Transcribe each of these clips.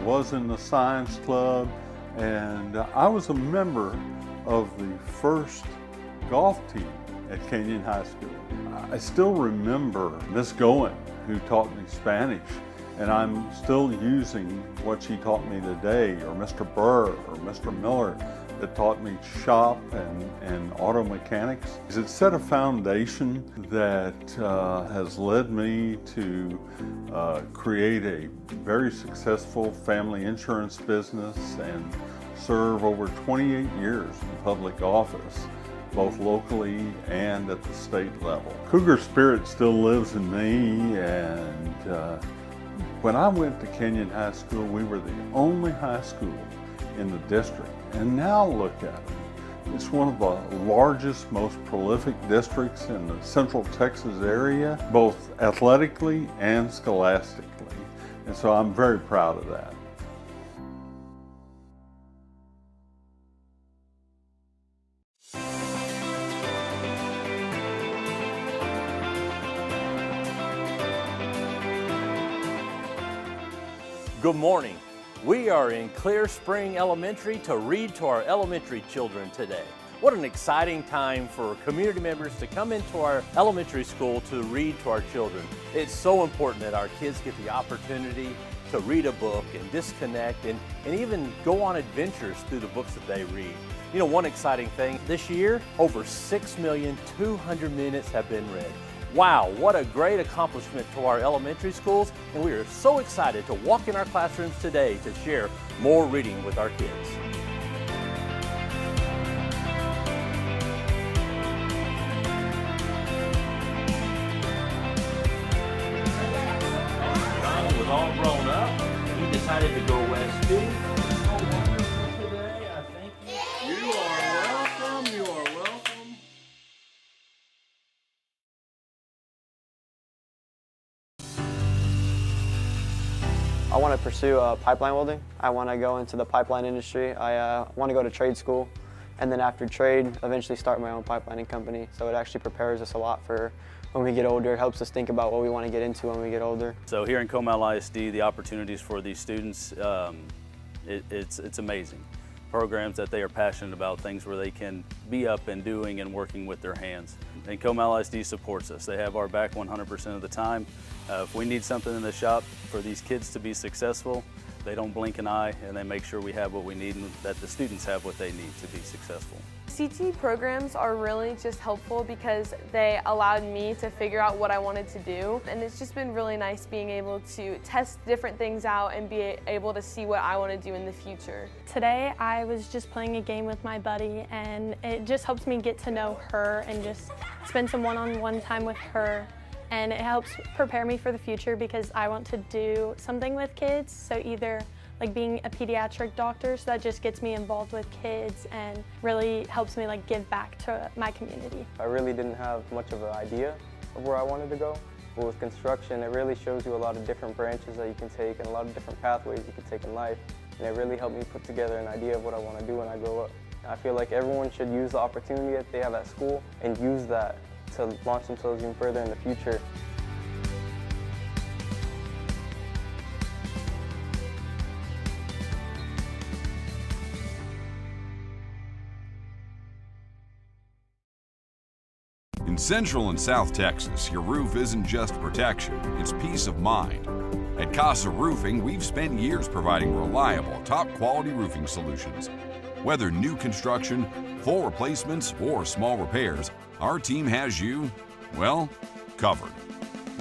was in the science club, and I was a member of the first golf team at Kenyon High School. I still remember Miss Goen, who taught me Spanish, and I'm still using what she taught me today, or Mr. Burr or Mr. Miller that taught me shop and auto mechanics. It set a foundation that has led me to create a very successful family insurance business and serve over 28 years in public office, both locally and at the state level. Cougar spirit still lives in me, and when I went to Kenyon High School, we were the only high school in the district. And now look at it. It's one of the largest, most prolific districts in the Central Texas area, both athletically and scholastically. And so I'm very proud of that. Good morning. We are in Clear Spring Elementary to read to our elementary children today. What an exciting time for community members to come into our elementary school to read to our children. It's so important that our kids get the opportunity to read a book and disconnect and even go on adventures through the books that they read. You know, one exciting thing, this year, over 6,200,000 minutes have been read. Wow, what a great accomplishment to our elementary schools, and we are so excited to walk in our classrooms today to share more reading with our kids. Ronald was all grown up, and he decided to go west too. So wonderful today, I thank you. You are welcome, you are welcome. I want to pursue pipeline welding. I want to go into the pipeline industry. I want to go to trade school, and then after trade, eventually start my own pipelining company. So it actually prepares us a lot for when we get older. It helps us think about what we want to get into when we get older. So here in Comal ISD, the opportunities for these students, it's amazing. Programs that they are passionate about, things where they can be up and doing and working with their hands. And Comal ISD supports us. They have our back 100% of the time. If we need something in the shop for these kids to be successful, they don't blink an eye, and they make sure we have what we need and that the students have what they need to be successful. CT programs are really just helpful because they allowed me to figure out what I wanted to do, and it's just been really nice being able to test different things out and be able to see what I want to do in the future. Today I was just playing a game with my buddy, and it just helps me get to know her and just spend some one-on-one time with her. And it helps prepare me for the future because I want to do something with kids, so either like being a pediatric doctor, so that just gets me involved with kids and really helps me like give back to my community. I really didn't have much of an idea of where I wanted to go, but with construction, it really shows you a lot of different branches that you can take and a lot of different pathways you can take in life, and it really helped me put together an idea of what I want to do when I grow up. I feel like everyone should use the opportunity that they have at school and use that to launch themselves even further in the future. In Central and South Texas, your roof isn't just protection, it's peace of mind. At Casa Roofing, we've spent years providing reliable, top-quality roofing solutions. Whether new construction, full replacements, or small repairs, our team has you, well, covered.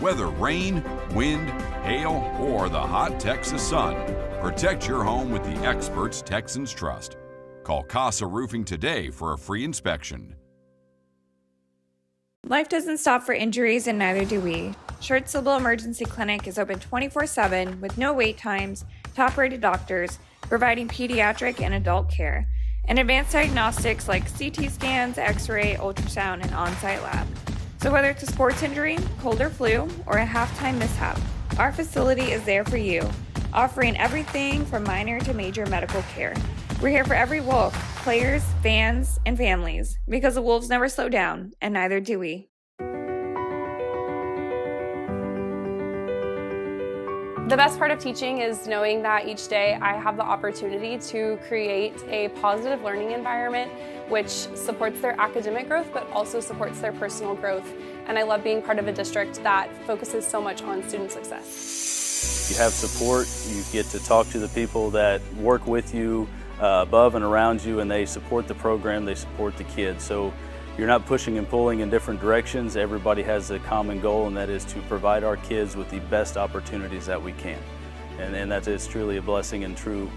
Whether rain, wind, hail, or the hot Texas sun, protect your home with the experts Texans trust. Call Casa Roofing today for a free inspection. Life doesn't stop for injuries, and neither do we. Schertz-Sibyl Emergency Clinic is open 24/7 with no wait times, top-rated doctors, providing pediatric and adult care, and advanced diagnostics like CT scans, X-ray, ultrasound, and on-site lab. So whether it's a sports injury, cold or flu, or a halftime mishap, our facility is there for you, offering everything from minor to major medical care. We're here for every Wolf, players, fans, and families, because the Wolves never slow down, and neither do we. The best part of teaching is knowing that each day I have the opportunity to create a positive learning environment which supports their academic growth but also supports their personal growth. And I love being part of a district that focuses so much on student success. You have support, you get to talk to the people that work with you above and around you, and they support the program, they support the kids. So you're not pushing and pulling in different directions. Everybody has a common goal, and that is to provide our kids with the best opportunities that we can. And that is truly a blessing and true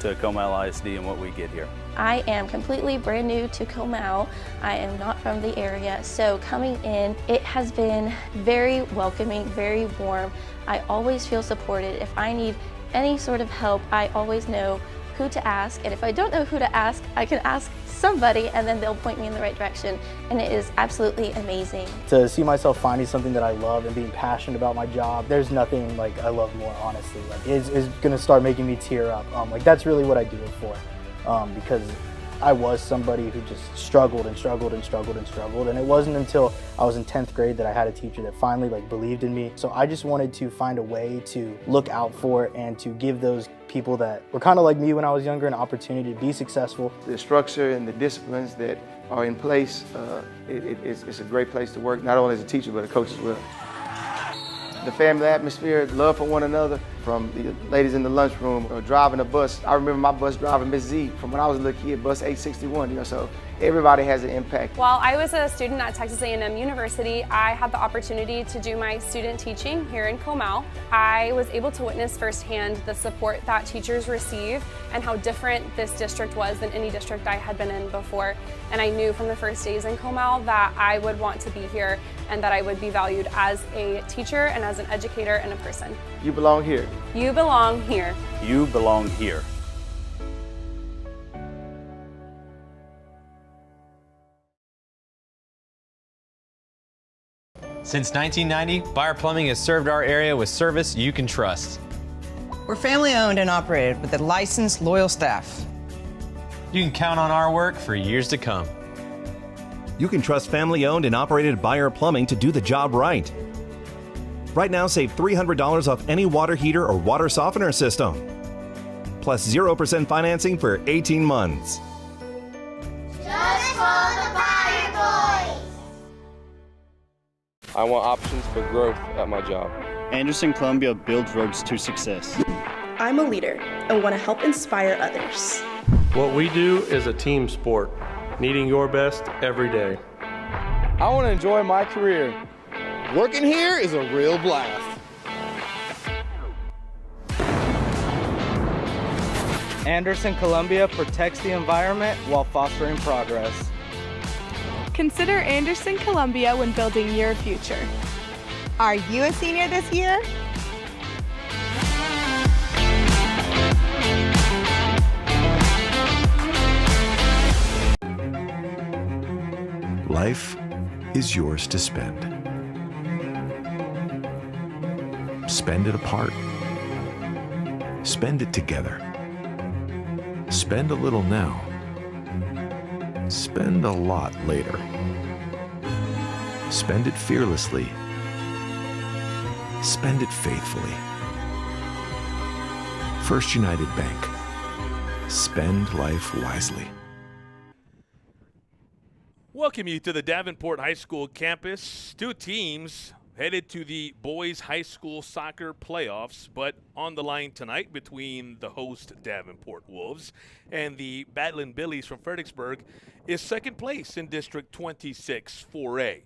to Comal ISD and what we get here. I am completely brand new to Comal. I am not from the area, so coming in, it has been very welcoming, very warm. I always feel supported. If I need any sort of help, I always know who to ask, and if I don't know who to ask, I can ask somebody and then they'll point me in the right direction, and it is absolutely amazing. To see myself finding something that I love and being passionate about my job, there's nothing like I love more, honestly. Like it's gonna start making me tear up. Like that's really what I do it for, because I was somebody who just struggled and struggled and struggled and struggled, and it wasn't until I was in 10th grade that I had a teacher that finally believed in me. So I just wanted to find a way to look out for and to give those people that were kind of like me when I was younger an opportunity to be successful. The structure and the disciplines that are in place, it's a great place to work, not only as a teacher but a coach as well. The family atmosphere, love for one another, from the ladies in the lunchroom or driving a bus. I remember my bus driving Miss Z from when I was a little kid, bus 861, so everybody has an impact. While I was a student at Texas A&M University, I had the opportunity to do my student teaching here in Comal. I was able to witness firsthand the support that teachers receive and how different this district was than any district I had been in before. And I knew from the first days in Comal that I would want to be here and that I would be valued as a teacher and as an educator and a person. You belong here. You belong here. You belong here. Since 1990, Buyer Plumbing has served our area with service you can trust. We're family owned and operated with a licensed, loyal staff. You can count on our work for years to come. You can trust family owned and operated Buyer Plumbing to do the job right. Right now, save $300 off any water heater or water softener system, plus 0% financing for 18 months. Just call the Buyer Boys! I want options for growth at my job. Anderson Columbia builds roads to success. I'm a leader and want to help inspire others. What we do is a team sport, needing your best every day. I want to enjoy my career. Working here is a real blast. Anderson Columbia protects the environment while fostering progress. Consider Anderson Columbia when building your future. Are you a senior this year? Life is yours to spend. Spend it apart. Spend it together. Spend a little now. Spend a lot later. Spend it fearlessly. Spend it faithfully. First United Bank. Spend life wisely. Welcome you to the Davenport High School campus. Two teams headed to the boys high school soccer playoffs, but on the line tonight between the host Davenport Wolves and the Battling Billies from Fredericksburg is second place in District 26 4A.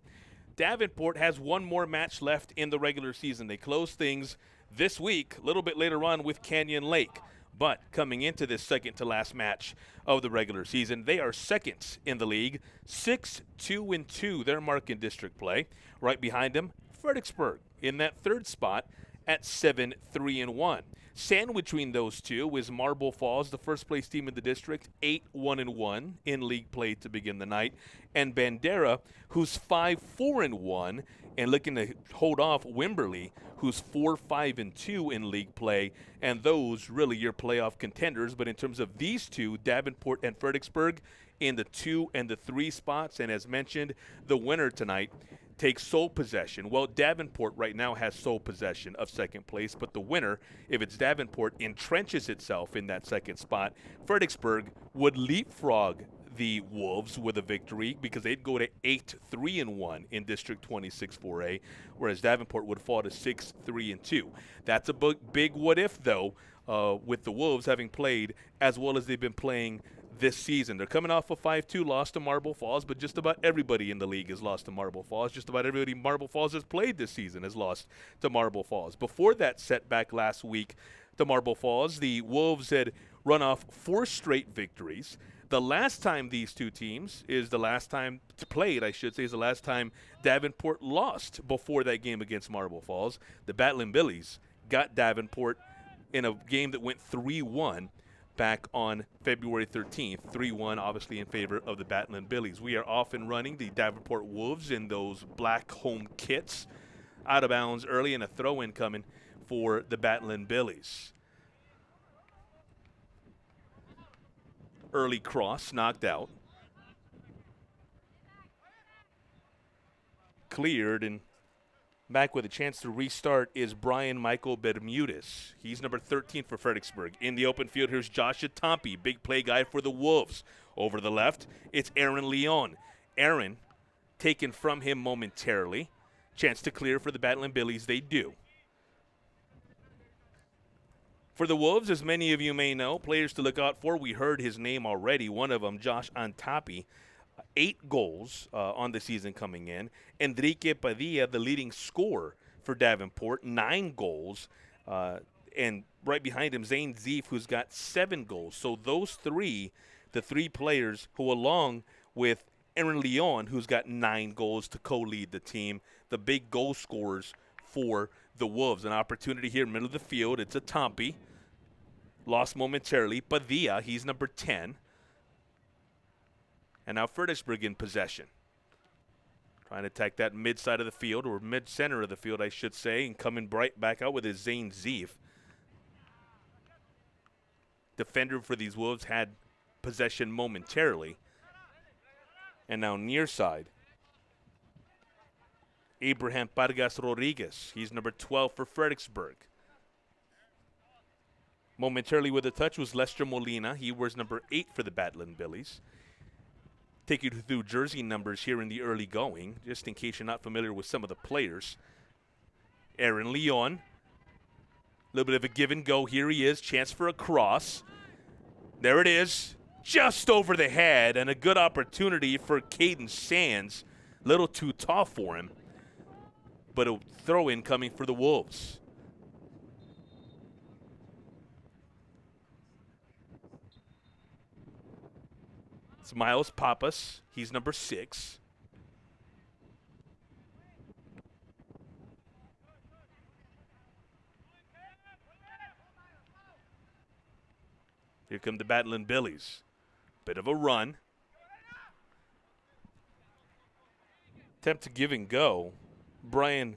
Davenport has one more match left in the regular season. They close things this week, a little bit later on with Canyon Lake. But coming into this second to last match of the regular season, they are second in the league, 6-2-2, their mark in district play. Right behind them, Fredericksburg in that third spot at 7-3-1. Sandwiched between those two is Marble Falls, the first place team in the district, 8-1-1 in league play to begin the night. And Bandera, who's 5-4-1 and looking to hold off Wimberley, who's 4-5-2 in league play. And those really your playoff contenders. But in terms of these two, Davenport and Fredericksburg in the 2 and the 3 spots. And as mentioned, the winner tonight takes sole possession. Well, Davenport right now has sole possession of second place, but the winner, if it's Davenport, entrenches itself in that second spot. Fredericksburg would leapfrog the Wolves with a victory because they'd go to 8-3-1 in District 26 4A, whereas Davenport would fall to 6-3-2. That's a big what if, though, with the Wolves having played as well as they've been playing this season. They're coming off a 5-2 loss to Marble Falls, but just about everybody in the league has lost to Marble Falls. Just about everybody Marble Falls has played this season has lost to Marble Falls. Before that setback last week to Marble Falls, the Wolves had run off 4 straight victories. The last time these two teams is the last time played, I should say, is the last time Davenport lost before that game against Marble Falls. The Battling Billies got Davenport in a game that went 3-1 back on February 13th, 3-1, obviously in favor of the Battling Billies. We are off and running the Davenport Wolves in those black home kits. Out of bounds early and a throw-in coming for the Battling Billies. Early cross, knocked out. Cleared, and back with a chance to restart is Brian Michael Bermudez. He's number 13 for Fredericksburg. In the open field, here's Josh Atampi, big play guy for the Wolves. Over the left, it's Aaron Leon. Aaron taken from him momentarily. Chance to clear for the Battling Billies, they do. For the Wolves, as many of you may know, players to look out for, we heard his name already. One of them, Josh Atampi. 8 goals on the season coming in. Enrique Padilla, the leading scorer for Davenport, 9 goals. And right behind him, Zane Zeef, who's got 7 goals. So those three, the 3 players who, along with Aaron Leon, who's got 9 goals to co-lead the team, the big goal scorers for the Wolves. An opportunity here in the middle of the field. It's Atampi. Lost momentarily. Padilla, he's number 10. And now Fredericksburg in possession. Trying to attack that mid-side of the field, or mid-center of the field, I should say, and coming right back out with his Zane Zeef. Defender for these Wolves had possession momentarily. And now near side, Abraham Vargas Rodriguez. He's number 12 for Fredericksburg. Momentarily with a touch was Lester Molina. He wears number 8 for the Battling Billies. Take you through jersey numbers here in the early going, just in case you're not familiar with some of the players. Aaron Leon. A little bit of a give and go. Here he is. Chance for a cross. There it is. Just over the head, and a good opportunity for Caden Sands. A little too tall for him. But a throw-in coming for the Wolves. It's Miles Pappas. He's number 6. Here come the Battling Billies. Bit of a run. Attempt to give and go. Brian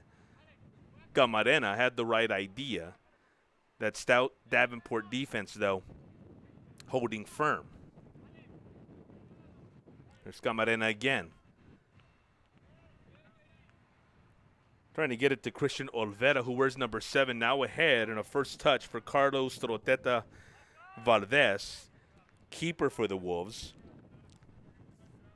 Gamarena had the right idea. That stout Davenport defense, though, holding firm. There's Camarena again. Trying to get it to Christian Olvera, who wears number 7, now ahead, and a first touch for Carlos Troteta Valdez, keeper for the Wolves.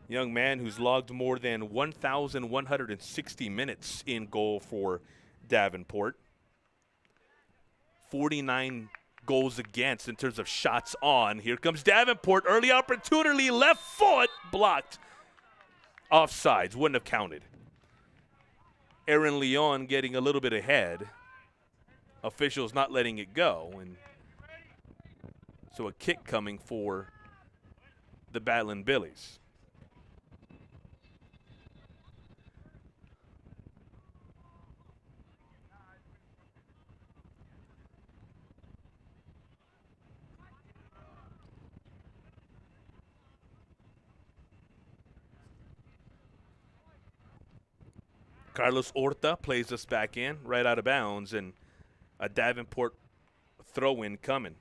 Young man who's logged more than 1,160 minutes in goal for Davenport. 49 goals against in terms of shots on. Here comes Davenport. Early opportunity, left foot, blocked. Offsides, wouldn't have counted. Aaron Leon getting a little bit ahead. Officials not letting it go. And so a kick coming for the Battling Billies. Carlos Horta plays us back in, right out of bounds, and a Davenport throw-in coming.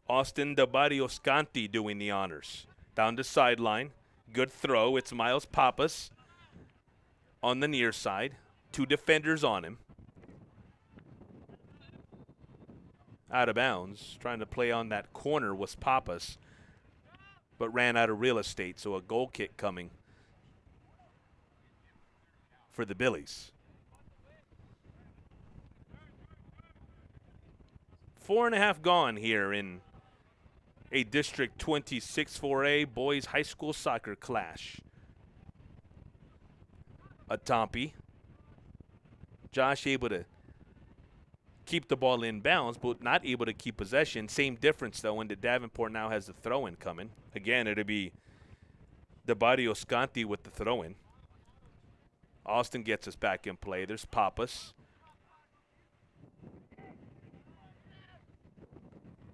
Austin de Barrios Canti doing the honors. Down the sideline. Good throw. It's Miles Pappas on the near side. 2 defenders on him. Out of bounds. Trying to play on that corner was Pappas, but ran out of real estate, so a goal kick coming for the Billies. 4.5 gone here in a District 26 4A boys high school soccer clash. Atompi. Josh able to keep the ball in bounds, but not able to keep possession. Same difference, though, when the Davenport now has the throw-in coming. Again, it'll be Dabario Scanti with the throw-in. Austin gets us back in play. There's Pappas.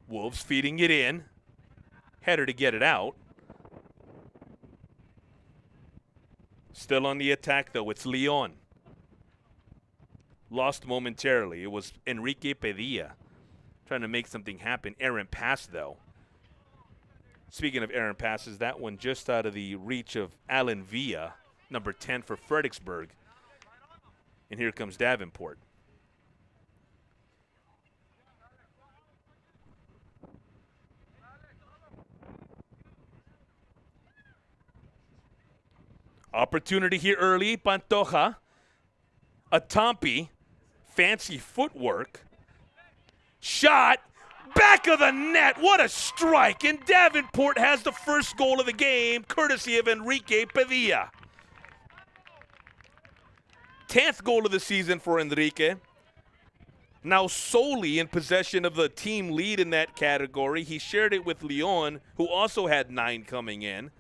Wolves feeding it in. Header to get it out. Still on the attack, though. It's Leon. Lost momentarily. It was Enrique Padilla trying to make something happen. Errant pass, though. Speaking of errant passes, that one just out of the reach of Alan Villa, number 10 for Fredericksburg. And here comes Davenport. Opportunity here early. Pantoja. Atompi. Fancy footwork. Shot. Back of the net. What a strike. And Davenport has the first goal of the game, courtesy of Enrique Padilla. 10th goal of the season for Enrique. Now solely in possession of the team lead in that category. He shared it with Leon, who also had 9 coming in.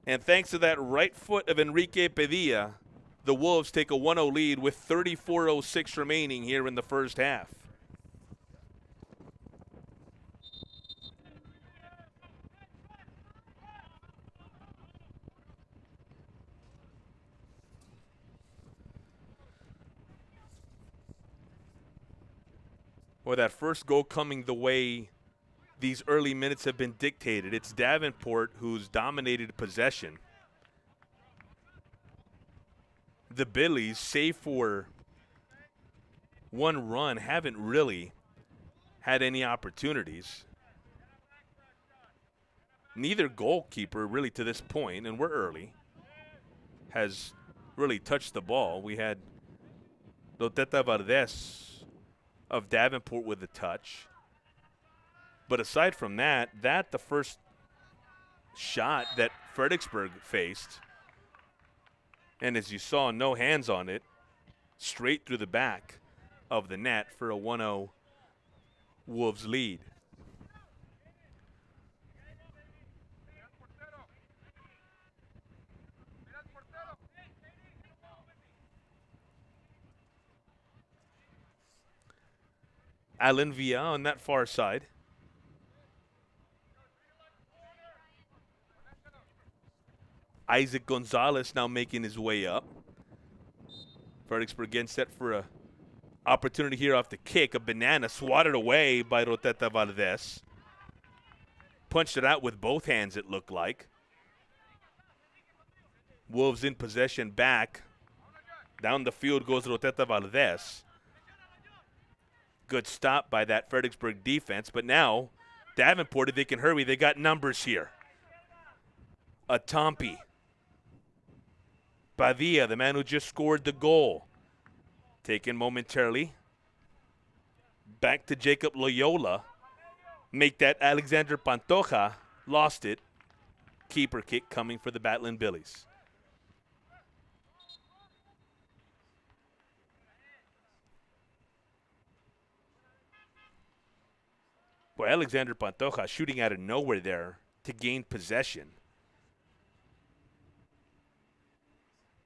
And thanks to that right foot of Enrique Padilla, the Wolves take a 1-0 lead with 34:06 remaining here in the first half. Well, that first goal coming the way these early minutes have been dictated. It's Davenport who's dominated possession. The Billies, save for one run, haven't really had any opportunities. Neither goalkeeper really to this point, and we're early, has really touched the ball. We had Loteta Valdez of Davenport with a touch. But aside from that, the first shot that Fredericksburg faced, and as you saw, no hands on it, straight through the back of the net for a 1-0 Wolves lead. Alan Villa on that far side. Isaac Gonzalez now making his way up. Fredericksburg getting set for a opportunity here off the kick. A banana swatted away by Roteta Valdez. Punched it out with both hands, it looked like. Wolves in possession back. Down the field goes Roteta Valdez. Good stop by that Fredericksburg defense. But now, Davenport, if they can hurry, they got numbers here. Atompi. Padilla, the man who just scored the goal. Taken momentarily. Back to Jacob Loyola. Make that Alexander Pantoja. Lost it. Keeper kick coming for the Battling Billies. Boy, Alexander Pantoja shooting out of nowhere there to gain possession.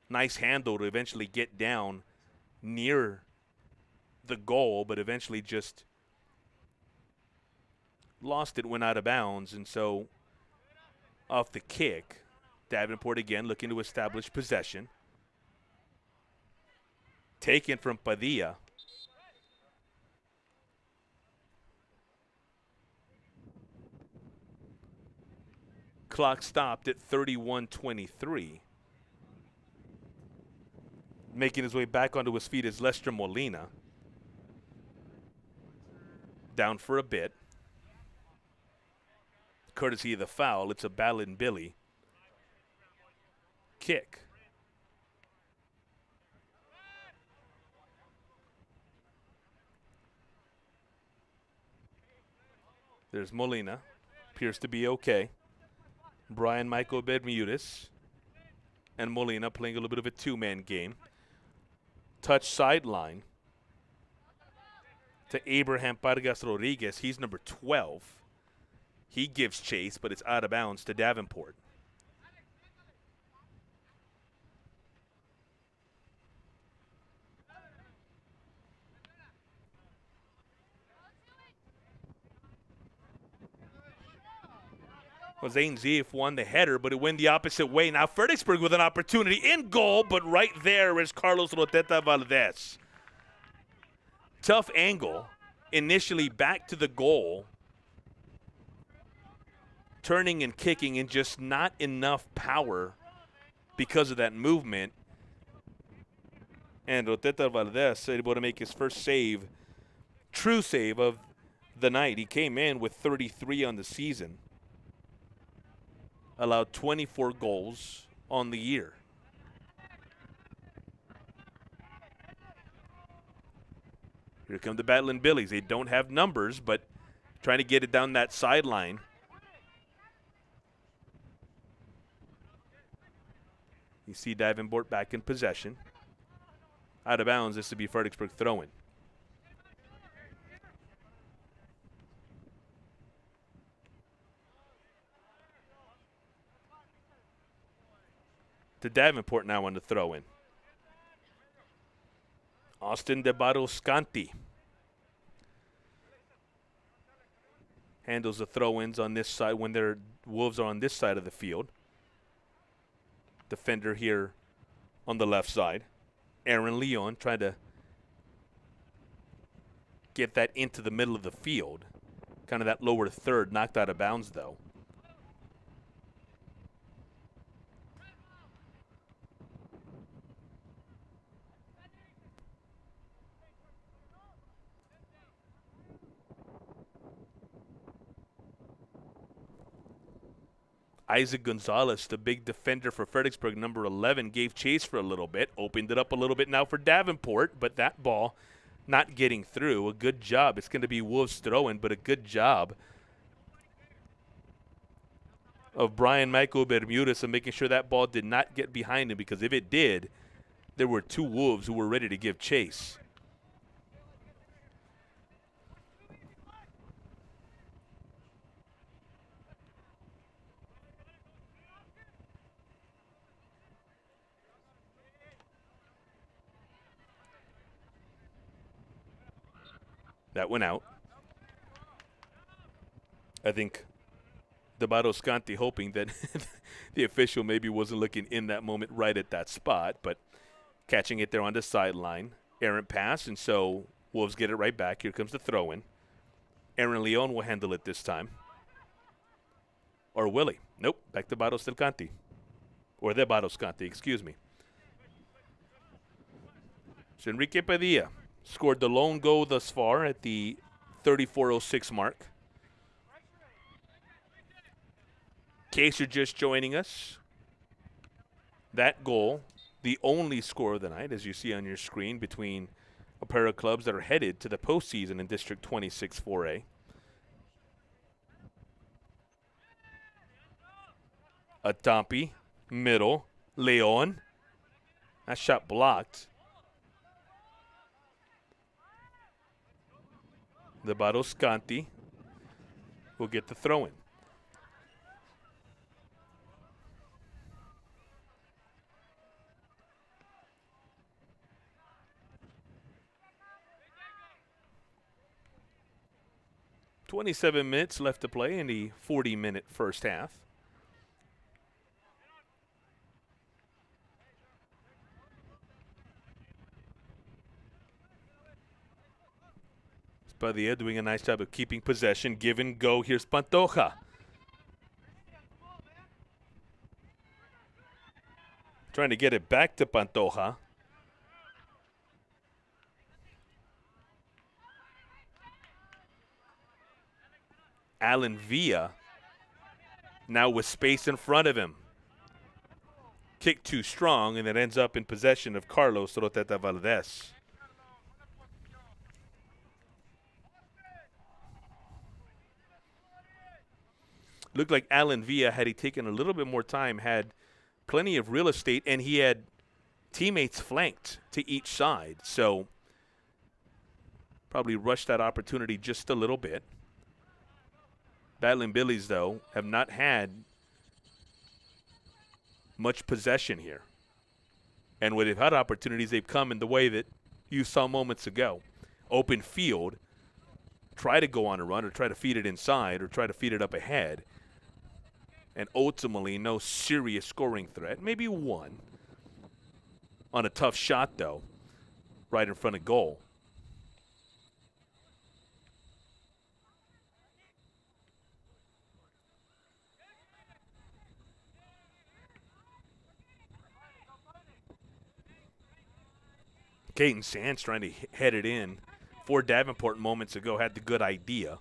Nice handle to eventually get down near the goal, but eventually just lost it, went out of bounds. And so off the kick, Davenport again looking to establish possession. Taken from Padilla. Clock stopped at 31:23. Making his way back onto his feet is Lester Molina. Down for a bit. Courtesy of the foul, it's a Ballin Billy kick. There's Molina. Appears to be okay. Brian Michael Bermudez and Molina playing a little bit of a two-man game. Touch sideline to Abraham Vargas Rodriguez. He's number 12. He gives chase, but it's out of bounds to Davenport. Well, Zane Zief won the header, but it went the opposite way. Now Fredericksburg with an opportunity in goal, but right there is Carlos Roteta Valdez. Tough angle, initially back to the goal. Turning and kicking, and just not enough power because of that movement. And Roteta Valdez able to make his first save, true save of the night. He came in with 33 on the season. Allowed 24 goals on the year. Here come the Battling Billies. They don't have numbers, but trying to get it down that sideline. You see Davenport back in possession. Out of bounds, this would be Fredericksburg throwing. To Davenport now on the throw-in. Austin De Baroscanti handles the throw-ins on this side when their Wolves are on this side of the field. Defender here on the left side. Aaron Leon trying to get that into the middle of the field. Kind of that lower third, knocked out of bounds though. Isaac Gonzalez, the big defender for Fredericksburg, number 11, gave chase for a little bit, opened it up a little bit now for Davenport, but that ball not getting through. A good job. It's going to be Wolves throwing, but a good job of Brian Michael Bermudez and making sure that ball did not get behind him, because if it did, there were two Wolves who were ready to give chase. That went out. I think De Baroscanti hoping that the official maybe wasn't looking in that moment right at that spot, but catching it there on the sideline. Errant pass, and so Wolves get it right back. Here comes the throw-in. Aaron Leon will handle it this time. Or will he? Nope, back to Baroscanti. Or De Baroscanti, excuse me. It's Enrique Padilla. Scored the lone goal thus far at the 34:06 mark. In case you're just joining us, that goal, the only score of the night, as you see on your screen, between a pair of clubs that are headed to the postseason in District 26 4A. Atampi, middle, Leon. That shot blocked. The Baroscanti will get the throw-in. "27 minutes left to play in the 40-minute first half. Padilla doing a nice job of keeping possession. Give and go. Here's Pantoja. Trying to get it back to Pantoja. Alan Villa now with space in front of him. Kick too strong, and it ends up in possession of Carlos Roteta Valdez. Looked like Alan Villa, had he taken a little bit more time, had plenty of real estate, and he had teammates flanked to each side. So probably rushed that opportunity just a little bit. Battling Billies, though, have not had much possession here. And when they've had opportunities, they've come in the way that you saw moments ago. Open field, try to go on a run or try to feed it inside or try to feed it up ahead. And ultimately, no serious scoring threat. Maybe one on a tough shot, though, right in front of goal. Caden Sands trying to head it in for Davenport moments ago, had the good idea.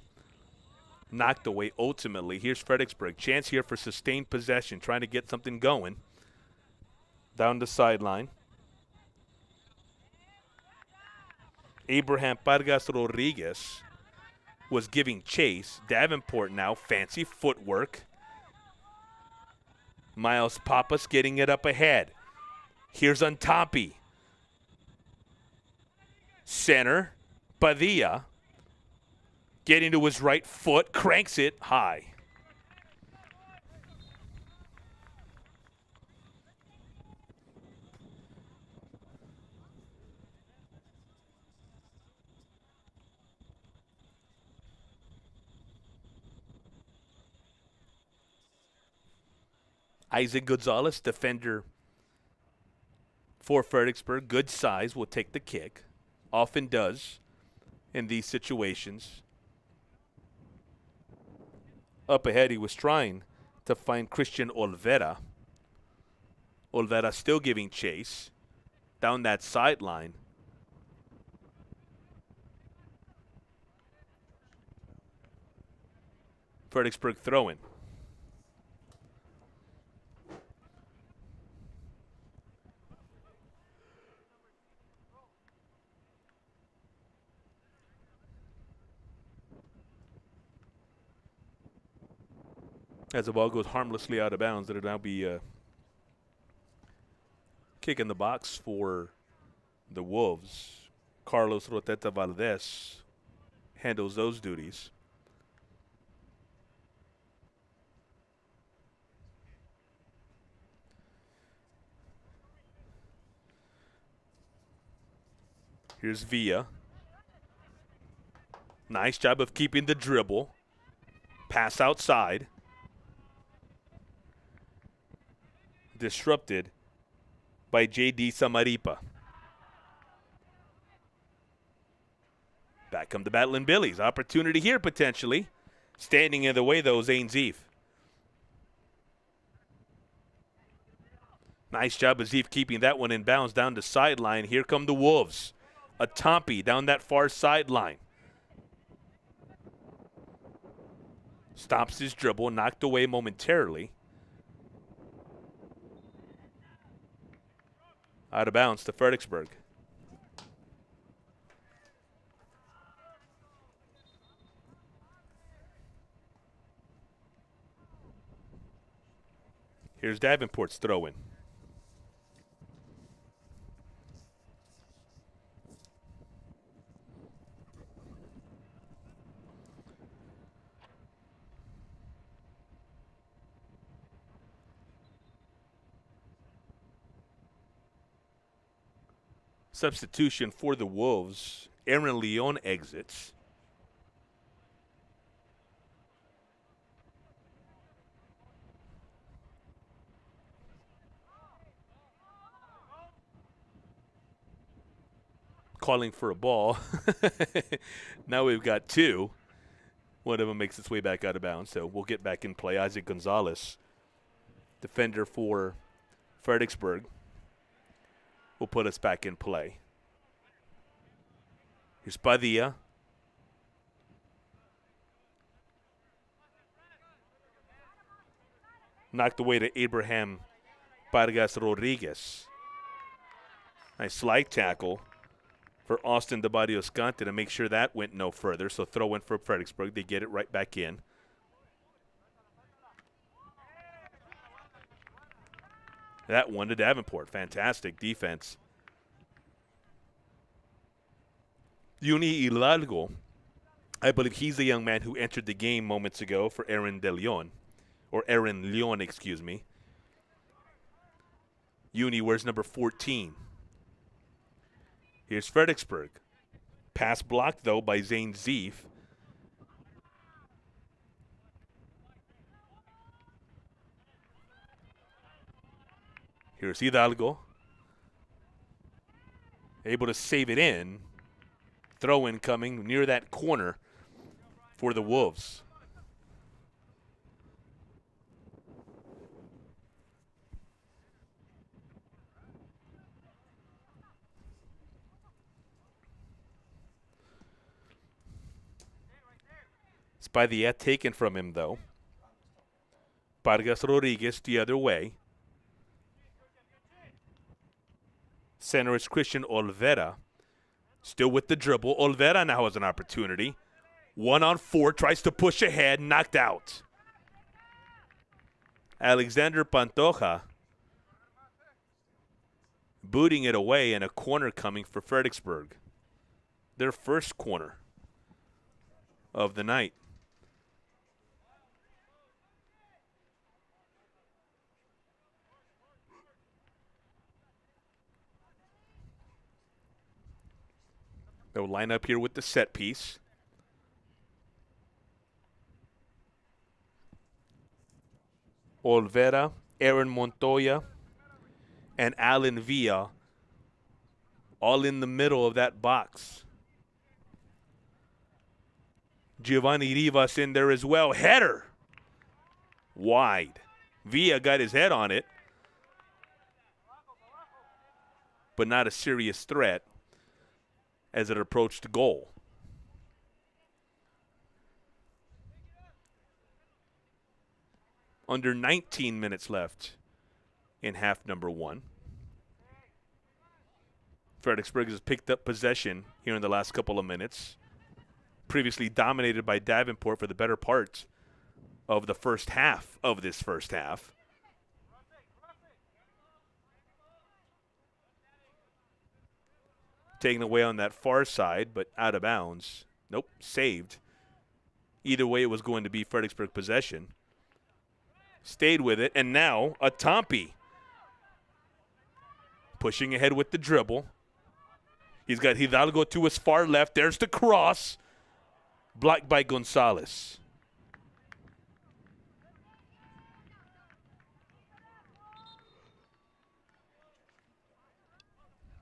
Knocked away ultimately. Here's Fredericksburg. Chance here for sustained possession, trying to get something going. Down the sideline. Abraham Pargas Rodriguez was giving chase. Davenport now, fancy footwork. Miles Pappas getting it up ahead. Here's Untopi. Center, Padilla. Getting to his right foot, cranks it high. Isaac Gonzalez, defender for Fredericksburg. Good size, will take the kick. Often does in these situations. Up ahead, he was trying to find Christian Olvera. Olvera still giving chase down that sideline. Fredericksburg throwing. As the ball goes harmlessly out of bounds, it'll now be a kick in the box for the Wolves. Carlos Roteta Valdez handles those duties. Here's Villa. Nice job of keeping the dribble. Pass outside. Disrupted by J.D. Samaripa. Back come the Battling Billies. Opportunity here potentially. Standing in the way, though, Zane Zeef. Nice job of Zeef keeping that one in bounds down the sideline. Here come the Wolves. A Tompi down that far sideline. Stops his dribble, knocked away momentarily. Out of bounds to Fredericksburg. Here's Davenport's throw-in. Substitution for the Wolves. Aaron Leon exits. Calling for a ball. Now we've got two. One of them makes its way back out of bounds, so we'll get back in play. Isaac Gonzalez, defender for Fredericksburg, will put us back in play. Here's Padilla. Knocked away to Abraham Vargas Rodriguez. Nice slide tackle for Austin de Barrios Cante to make sure that went no further. So throw in for Fredericksburg. They get it right back in. That one to Davenport. Fantastic defense. Uni Hidalgo, I believe he's the young man who entered the game moments ago for Aaron Leon, excuse me. Uni wears number 14. Here's Fredericksburg. Pass blocked, though, by Zane Zeef. Here's Hidalgo. Able to save it in. Throw in coming near that corner for the Wolves. It's by the taken from him, though. Vargas Rodriguez the other way. Center is Christian Olvera. Still with the dribble. Olvera now has an opportunity. 1-on-4, tries to push ahead, knocked out. Alexander Pantoja booting it away, and a corner coming for Fredericksburg. Their first corner of the night. They'll line up here with the set piece. Olvera, Aaron Montoya, and Alan Villa all in the middle of that box. Giovanni Rivas in there as well. Header. Wide. Villa got his head on it, but not a serious threat as it approached goal. Under 19 minutes left in half number one. Fredericksburg has picked up possession here in the last couple of minutes. Previously dominated by Davenport for the better part of the first half of this first half. Taken away on that far side, but out of bounds. Nope, saved. Either way, it was going to be Fredericksburg possession. Stayed with it, and now Atampi pushing ahead with the dribble. He's got Hidalgo to his far left. There's the cross. Blocked by Gonzalez.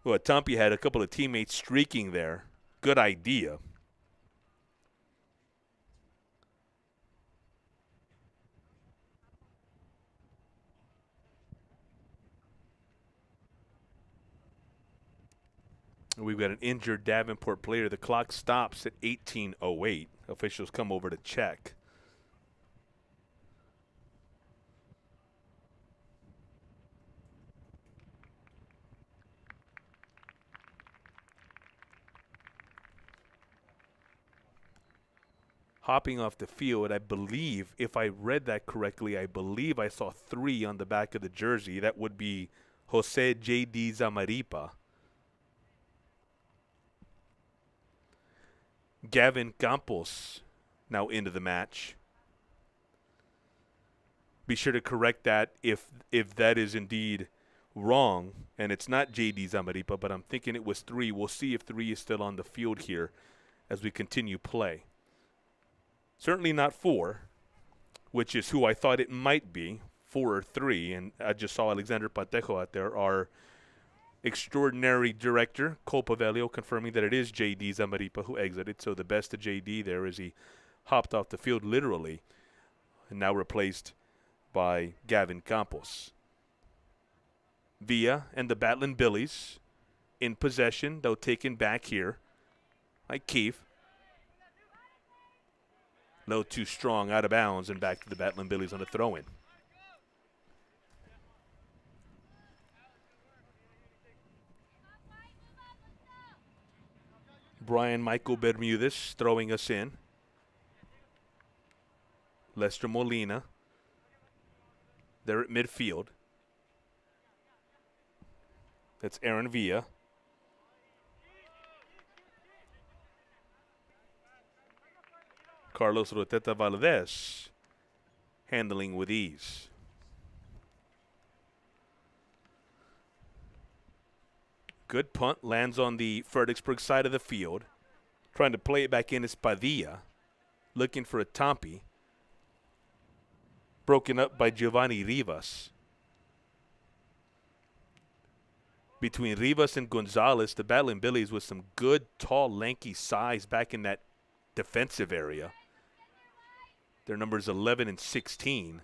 Well, Atampi had a couple of teammates streaking there. Good idea. We've got an injured Davenport player. The clock stops at 18:08. Officials come over to check. Hopping off the field, I believe, if I read that correctly, I believe I saw 3 on the back of the jersey. That would be Jose J.D. Zamaripa. Gavin Campos now into the match. Be sure to correct that if that is indeed wrong, and it's not J.D. Zamaripa, but I'm thinking it was 3. We'll see if 3 is still on the field here as we continue play. Certainly not 4, which is who I thought it might be, 4 or 3, and I just saw Alexander Patejo out there, our extraordinary director, Cole Pavelio, confirming that it is J.D. Zamaripa who exited. So the best of J.D. there as he hopped off the field literally and now replaced by Gavin Campos. Villa and the Batlin Billies in possession, though taken back here by Keefe. Low too strong, out of bounds, and back to the Batlin Billies on a throw-in. Brian Michael Bermudez throwing us in. Lester Molina. They're at midfield. That's Aaron Villa. Carlos Roteta Valdez handling with ease. Good punt, lands on the Fredericksburg side of the field. Trying to play it back in is Padilla. Looking for a Tompi. Broken up by Giovanni Rivas. Between Rivas and Gonzalez, the Battling Billies with some good, tall, lanky size back in that defensive area. Their numbers 11 and 16.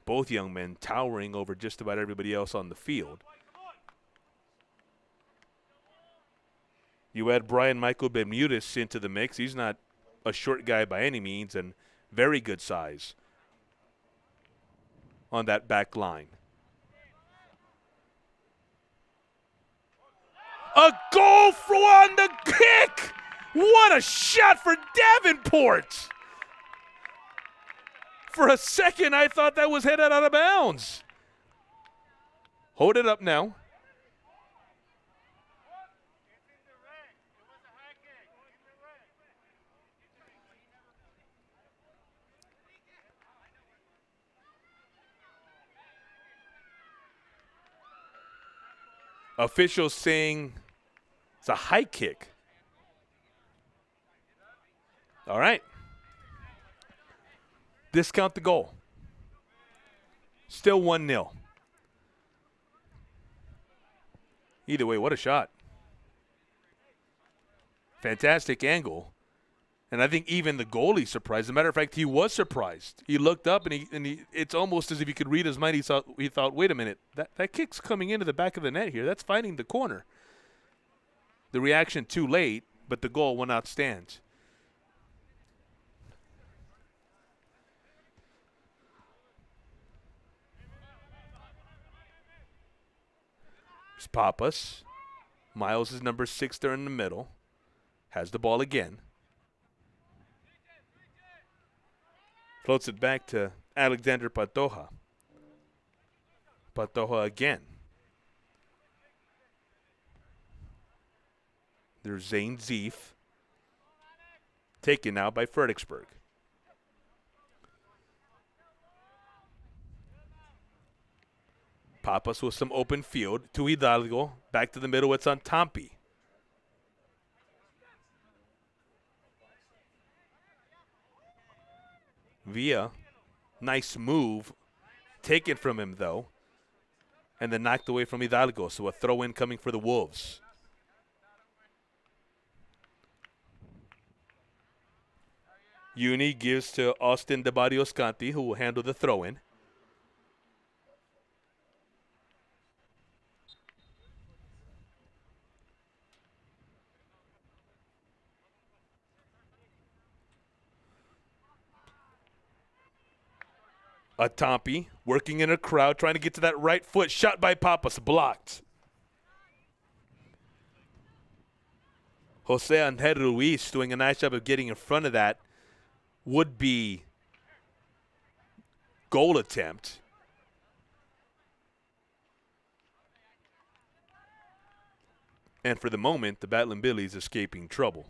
Both young men towering over just about everybody else on the field. You add Brian Michael Bermudez into the mix. He's not a short guy by any means and very good size on that back line. A goal on the kick! What a shot for Davenport! For a second, I thought that was headed out of bounds. Hold it up now. Officials saying it's a high kick. All right. Discount the goal. Still 1-0. Either way, what a shot. Fantastic angle. And I think even the goalie surprised. As a matter of fact, he was surprised. He looked up and he it's almost as if he could read his mind. He thought, wait a minute, that kick's coming into the back of the net here. That's finding the corner. The reaction too late, but the goal will not stand. There's Pappas. Miles is number 6 there in the middle. Has the ball again. Floats it back to Alexander Pantoja. Pantoja again. There's Zane Zeef. Taken now by Fredericksburg. Pappas with some open field to Hidalgo. Back to the middle, it's on Tompi. Villa, nice move. Taken from him, though. And then knocked away from Hidalgo. So a throw-in coming for the Wolves. Uni gives to Austin de Barrios Canti, who will handle the throw-in. Atampi working in a crowd, trying to get to that right foot. Shot by Pappas, blocked. Jose Angel Ruiz doing a nice job of getting in front of that would-be goal attempt. And for the moment, the Battling Billies escaping trouble.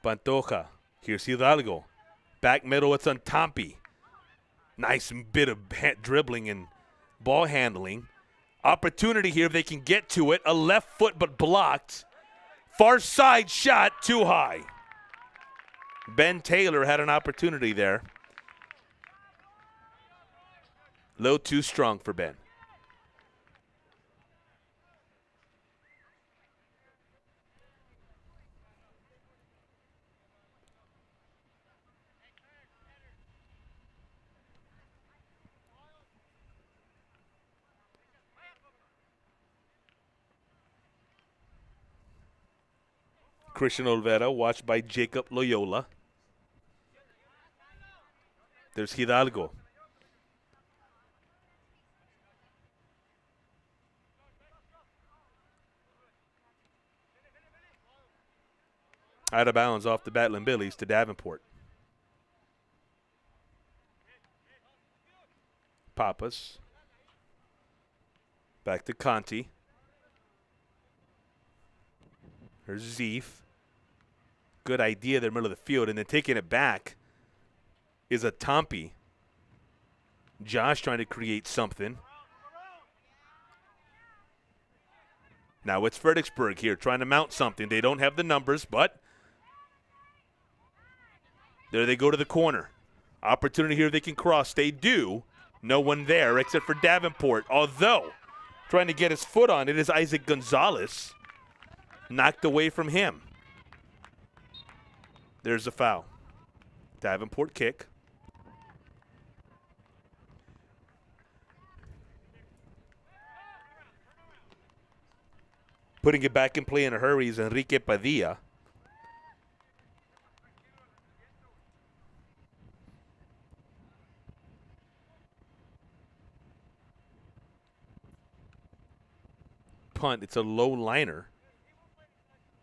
Pantoja. Here's Hidalgo. Back middle, it's on Tompi. Nice bit of dribbling and ball handling. Opportunity here if they can get to it. A left foot but blocked. Far side shot, too high. Ben Taylor had an opportunity there. A little too strong for Ben. Christian Olvera, watched by Jacob Loyola. There's Hidalgo. Out of bounds off the Battling Billies to Davenport. Pappas. Back to Conti. There's Zeef. Good idea there, middle of the field. And then taking it back is a Tompi. Josh trying to create something. Now it's Fredericksburg here trying to mount something. They don't have the numbers, but there they go to the corner. Opportunity here they can cross. They do. No one there except for Davenport. Although trying to get his foot on it is Isaac Gonzalez. Knocked away from him. There's a foul. Davenport kick. Putting it back in play in a hurry is Enrique Padilla. Punt. It's a low liner,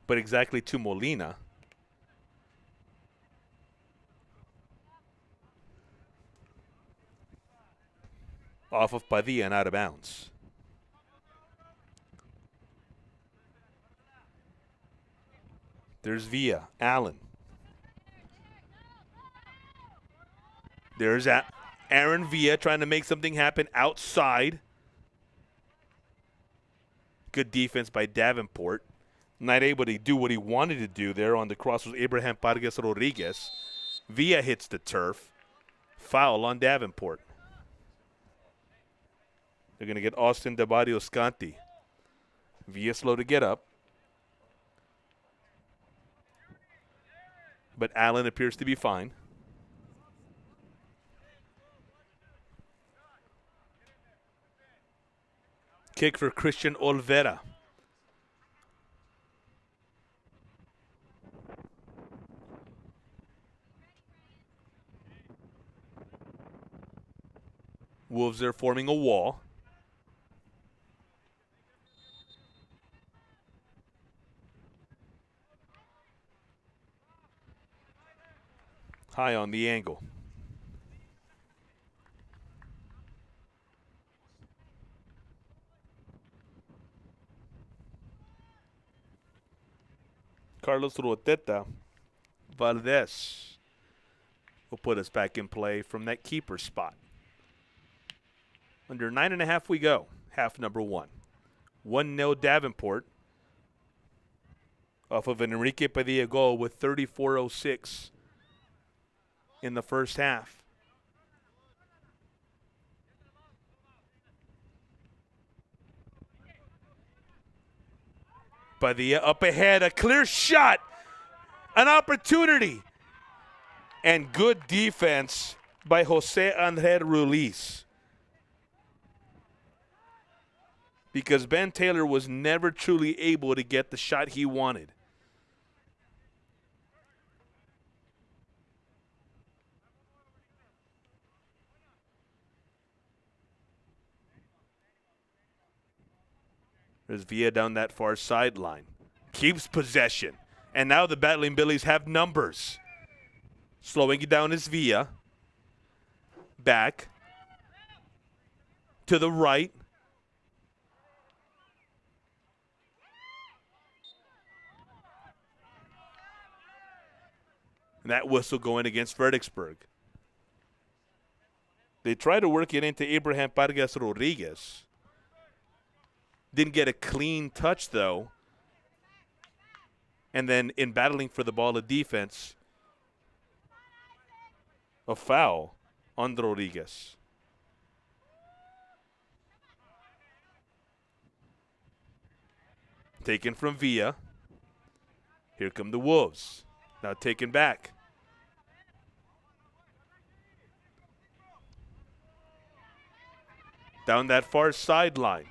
but exactly to Molina. Off of Padilla and out of bounds. There's Villa, Allen. There's Aaron Villa trying to make something happen outside. Good defense by Davenport. Not able to do what he wanted to do there on the cross was Abraham Vargas Rodriguez. Villa hits the turf. Foul on Davenport. They're going to get Austin DeBadio Scanti. Villa slow to get up. But Allen appears to be fine. Kick for Christian Olvera. Wolves are forming a wall. High on the angle. Carlos Roteta Valdez will put us back in play from that keeper spot. Under 9.5 we go, half number one. 1-0 Davenport off of an Enrique Padilla goal with 34:06 in the first half. Padilla up ahead, a clear shot, an opportunity, and good defense by Jose Angel Ruiz. Because Ben Taylor was never truly able to get the shot he wanted. There's Villa down that far sideline. Keeps possession. And now the Battling Billies have numbers. Slowing it down is Villa. Back. To the right. And that whistle going against Fredericksburg. They try to work it into Abraham Vargas Rodriguez. Didn't get a clean touch, though. And then in battling for the ball of defense, a foul on Rodriguez. Taken from Villa. Here come the Wolves. Now taken back. Down that far sideline.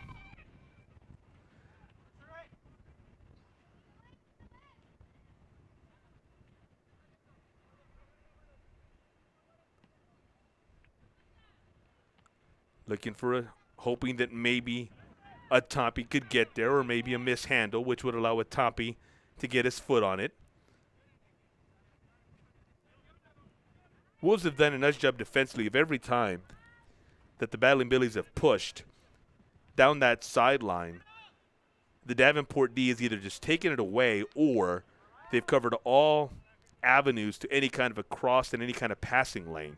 Looking for hoping that maybe a Tompi could get there, or maybe a mishandle, which would allow a Tompi to get his foot on it. Wolves have done a nice job defensively of every time that the Battling Billies have pushed down that sideline. The Davenport D has either just taken it away, or they've covered all avenues to any kind of a cross and any kind of passing lane.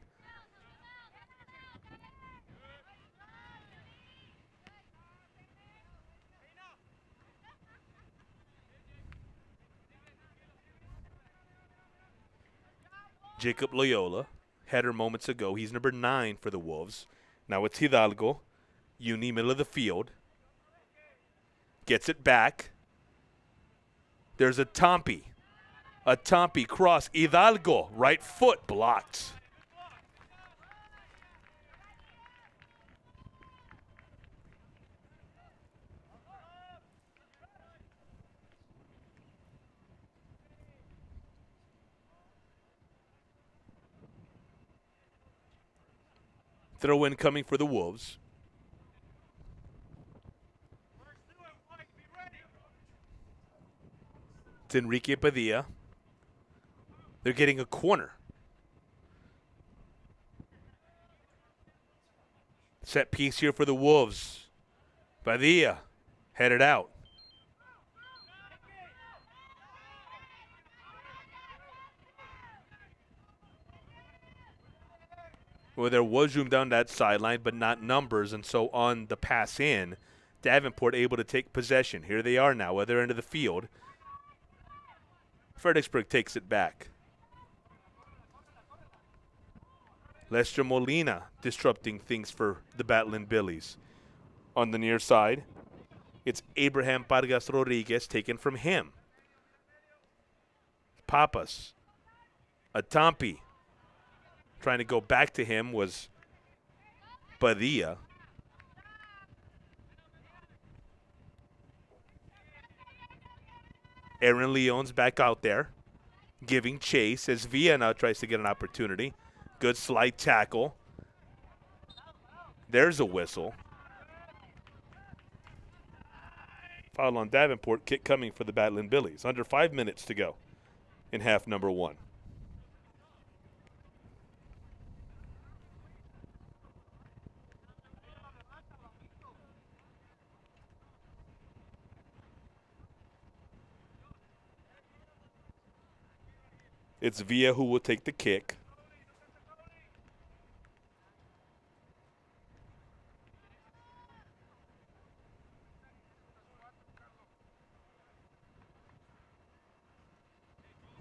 Jacob Loyola header moments ago. He's number 9 for the Wolves. Now it's Hidalgo, uni middle of the field. Gets it back. There's a Tompi. A Tompi cross. Hidalgo, right foot blocked. Throw in coming for the Wolves. It's Enrique Padilla. They're getting a corner. Set piece here for the Wolves. Padilla headed out. Well, there was room down that sideline, but not numbers, and so on the pass in, Davenport able to take possession. Here they are now, other end of the field. Fredericksburg takes it back. Lester Molina disrupting things for the Battling Billies. On the near side, it's Abraham Vargas Rodriguez taken from him. Papas. A Tompi. Trying to go back to him was Padilla. Aaron Leon's back out there, giving chase as Villa now tries to get an opportunity. Good slide tackle. There's a whistle. Foul on Davenport, kick coming for the Battling Billies. Under 5 minutes to go in half number 1. It's Villa who will take the kick.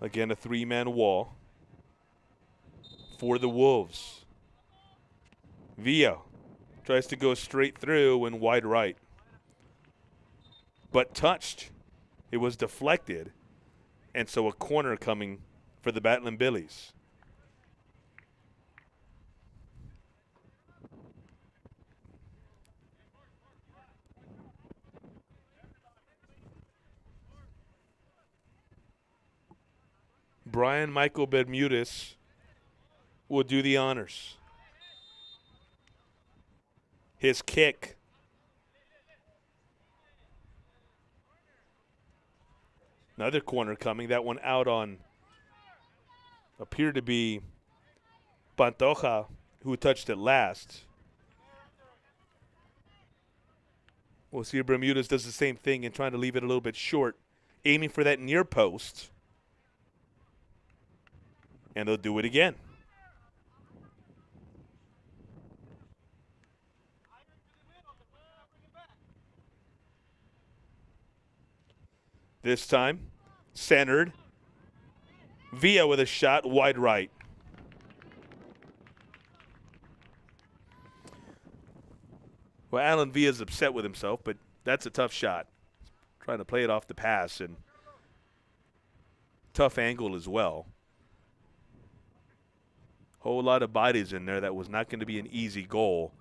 Again, a 3-man wall for the Wolves. Villa tries to go straight through and wide right, but touched. It was deflected, and so a corner coming for the Battling Billies. Brian Michael Bermudez will do the honors. His kick. Another corner coming. That one out on appeared to be Pantoja, who touched it last. We'll see if Bermudez does the same thing and trying to leave it a little bit short, aiming for that near post. And they'll do it again. This time, centered. Villa with a shot wide right. Well, Alan Villa's upset with himself, but that's a tough shot. Trying to play it off the pass, and tough angle as well. Whole lot of bodies in there. That was not going to be an easy goal.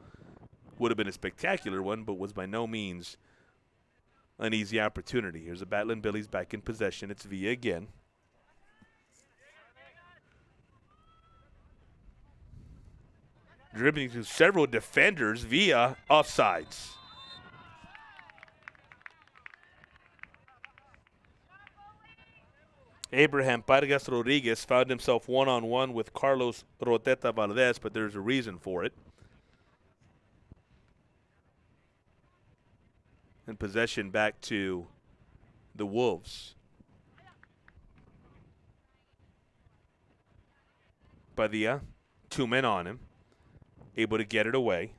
Would have been a spectacular one, but was by no means an easy opportunity. Here's the Battling Billies back in possession. It's Villa again. dribbling through several defenders via offsides. Abraham Vargas Rodriguez found himself one-on-one with Carlos Roteta Valdez, but there's a reason for it. And possession back to the Wolves. Padilla, 2 men on him, able to get it away.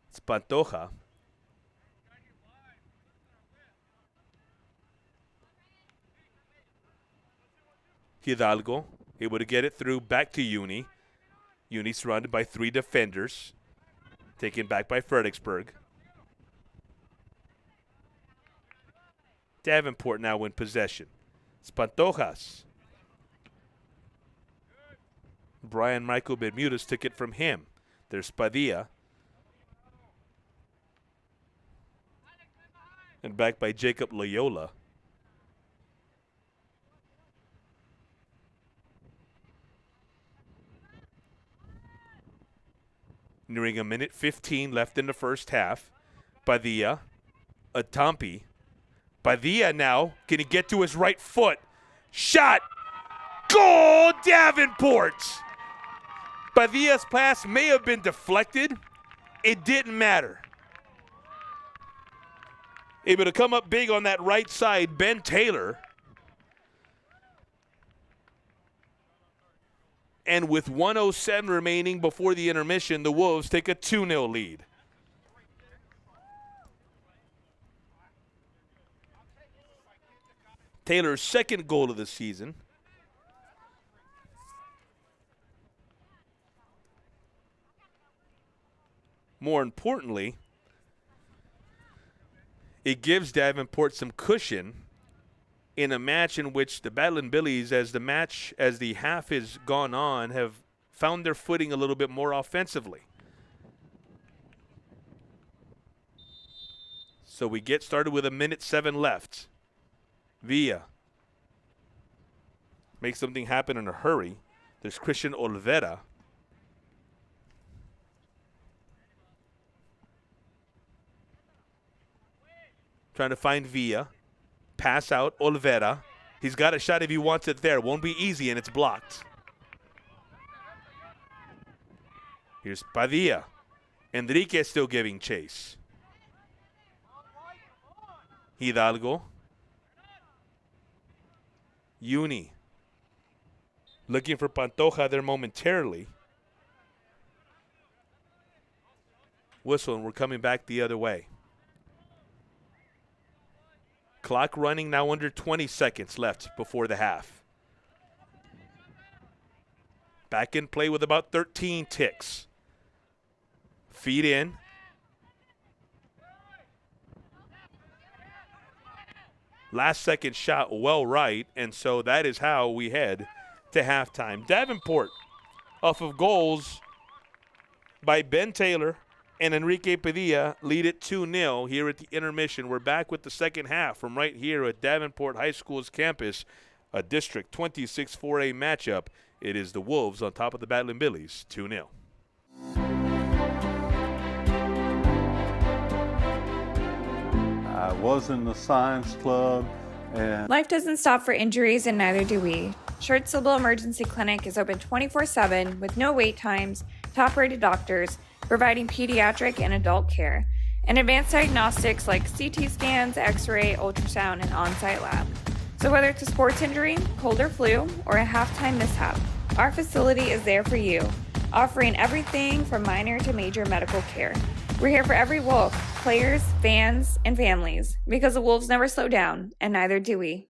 It's Pantoja. Hidalgo, able to get it through back to Uni. Uni surrounded by 3 defenders. Taken back by Fredericksburg. Davenport now in possession. It's Pantojas. Brian Michael Bermudez took it from him. There's Padilla. And back by Jacob Loyola. Nearing a minute 15 left in the first half. Padilla. Atampi. Padilla now. Can he get to his right foot? Shot. Goal, Davenport. Padilla's pass may have been deflected. It didn't matter. Able to come up big on that right side, Ben Taylor. And with 1:07 remaining before the intermission, the Wolves take a 2-0 lead. Taylor's second goal of the season. More importantly, it gives Davenport some cushion in a match in which the Battling Billies, as the half has gone on, have found their footing a little bit more offensively. So we get started with a minute 7 left. Villa makes something happen in a hurry. There's Christian Olvera. Trying to find Villa. Pass out, Olvera. He's got a shot if he wants it there. Won't be easy, and it's blocked. Here's Padilla. Enrique still giving chase. Hidalgo. Uni. Looking for Pantoja there momentarily. Whistle, and we're coming back the other way. Clock running now, under 20 seconds left before the half. Back in play with about 13 ticks. Feed in. Last second shot well right, and so that is how we head to halftime. Davenport off of goals by Ben Taylor and Enrique Padilla lead it 2-0 here at the intermission. We're back with the second half from right here at Davenport High School's campus, a District 26 4A matchup. It is the Wolves on top of the Battling Billies, 2-0. I was in the science club. And Life doesn't stop for injuries, and neither do we. Short Syllable Emergency Clinic is open 24/7 with no wait times, top-rated doctors, providing pediatric and adult care, and advanced diagnostics like CT scans, X-ray, ultrasound, and on-site lab. So whether it's a sports injury, cold or flu, or a halftime mishap, our facility is there for you, offering everything from minor to major medical care. We're here for every Wolf, players, fans, and families, because the Wolves never slow down, and neither do we.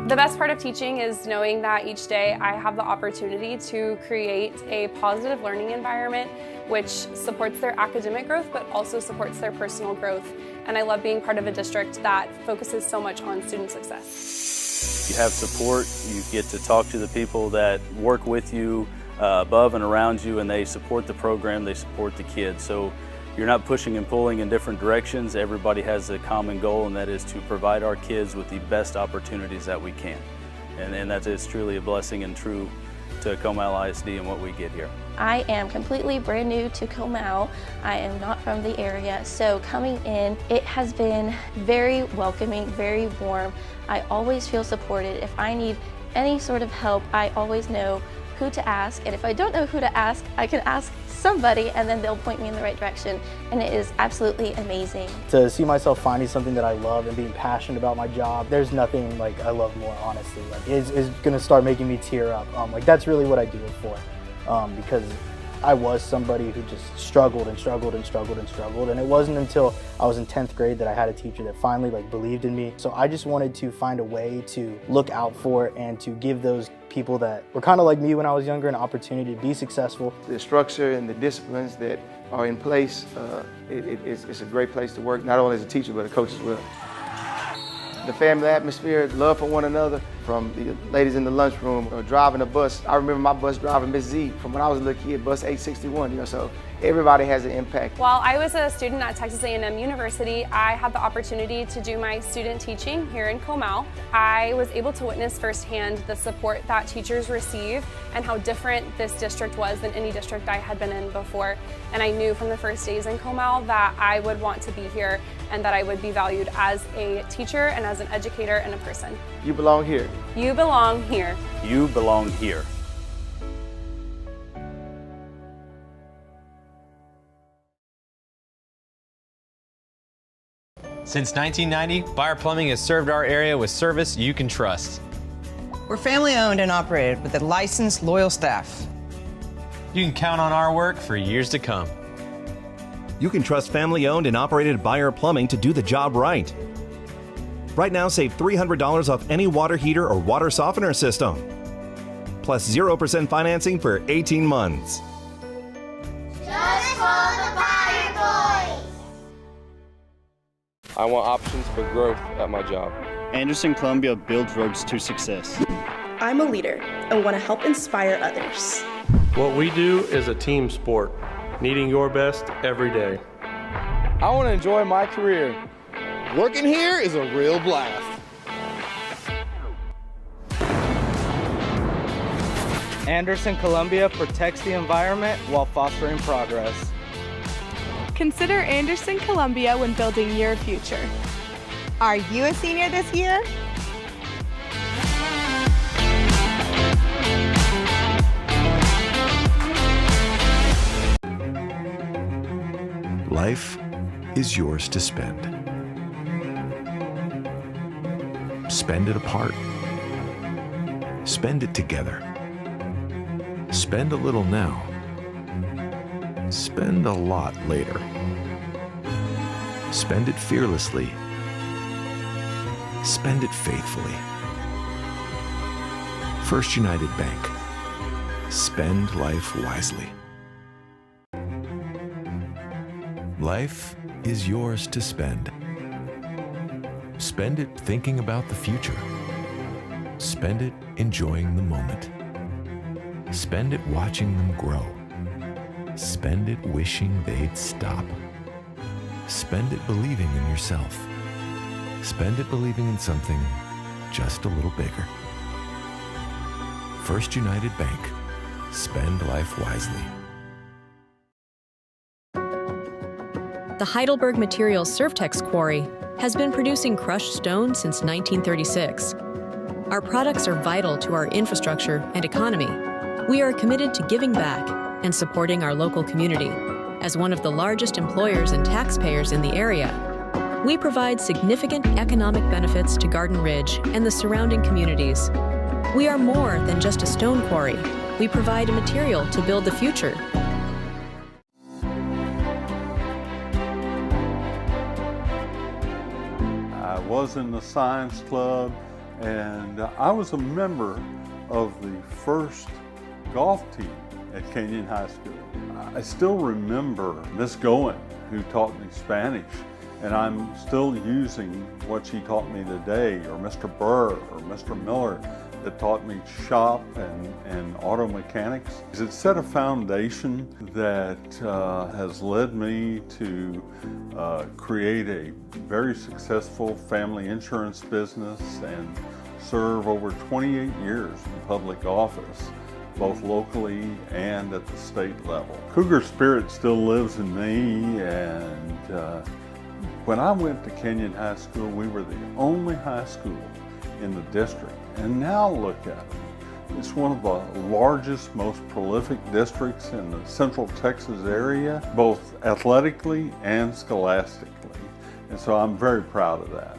The best part of teaching is knowing that each day I have the opportunity to create a positive learning environment which supports their academic growth but also supports their personal growth. And I love being part of a district that focuses so much on student success. You have support, you get to talk to the people that work with you above and around you, and they support the program, they support the kids. So you're not pushing and pulling in different directions. Everybody has a common goal, and that is to provide our kids with the best opportunities that we can. and that is truly a blessing and true to Comal ISD and what we get here. I am completely brand new to Comal. I am not from the area, so coming in, it has been very welcoming, very warm. I always feel supported. If I need any sort of help, I always know who to ask, and if I don't know who to ask, I can ask somebody and then they'll point me in the right direction, and it is absolutely amazing. To see myself finding something that I love and being passionate about my job, there's nothing like I love more, honestly. Like it's gonna start making me tear up. Like that's really what I do it for, because I was somebody who just struggled and struggled and struggled and struggled, and it wasn't until I was in 10th grade that I had a teacher that finally believed in me. So I just wanted to find a way to look out for and to give those people that were kind of like me when I was younger an opportunity to be successful. The structure and the disciplines that are in place, it's a great place to work, not only as a teacher, but a coach as well. The family atmosphere, love for one another, from the ladies in the lunchroom or driving a bus. I remember my bus driver, Miss Z, from when I was a little kid, bus 861, so everybody has an impact. While I was a student at Texas A&M University, I had the opportunity to do my student teaching here in Comal. I was able to witness firsthand the support that teachers receive and how different this district was than any district I had been in before. And I knew from the first days in Comal that I would want to be here and that I would be valued as a teacher and as an educator and a person. You belong here. You belong here. You belong here. Since 1990, Buyer Plumbing has served our area with service you can trust. We're family owned and operated with a licensed, loyal staff. You can count on our work for years to come. You can trust family-owned and operated Buyer Plumbing to do the job right. Right now, save $300 off any water heater or water softener system. Plus 0% financing for 18 months. Just for the Buyer Boys! I want options for growth at my job. Anderson Columbia builds roads to success. I'm a leader and want to help inspire others. What we do is a team sport, needing your best every day. I want to enjoy my career. Working here is a real blast. Anderson Columbia protects the environment while fostering progress. Consider Anderson Columbia when building your future. Are you a senior this year? Life is yours to spend. Spend it apart. Spend it together. Spend a little now. Spend a lot later. Spend it fearlessly. Spend it faithfully. First United Bank. Spend life wisely. Life is yours to spend. Spend it thinking about the future. Spend it enjoying the moment. Spend it watching them grow. Spend it wishing they'd stop. Spend it believing in yourself. Spend it believing in something just a little bigger. First United Bank. Spend life wisely. The Heidelberg Materials Surftex Quarry has been producing crushed stone since 1936. Our products are vital to our infrastructure and economy. We are committed to giving back and supporting our local community. As one of the largest employers and taxpayers in the area, we provide significant economic benefits to Garden Ridge and the surrounding communities. We are more than just a stone quarry. We provide a material to build the future. I was in the science club, and I was a member of the first golf team at Canyon High School. I still remember Miss Goen, who taught me Spanish, and I'm still using what she taught me today, or Mr. Burr or Mr. Miller that taught me shop and auto mechanics. It set a foundation that has led me to create a very successful family insurance business and serve over 28 years in public office, both locally and at the state level. Cougar spirit still lives in me, and when I went to Kenyon High School, we were the only high school in the district. And now look at it. It's one of the largest, most prolific districts in the Central Texas area, both athletically and scholastically. And so I'm very proud of that.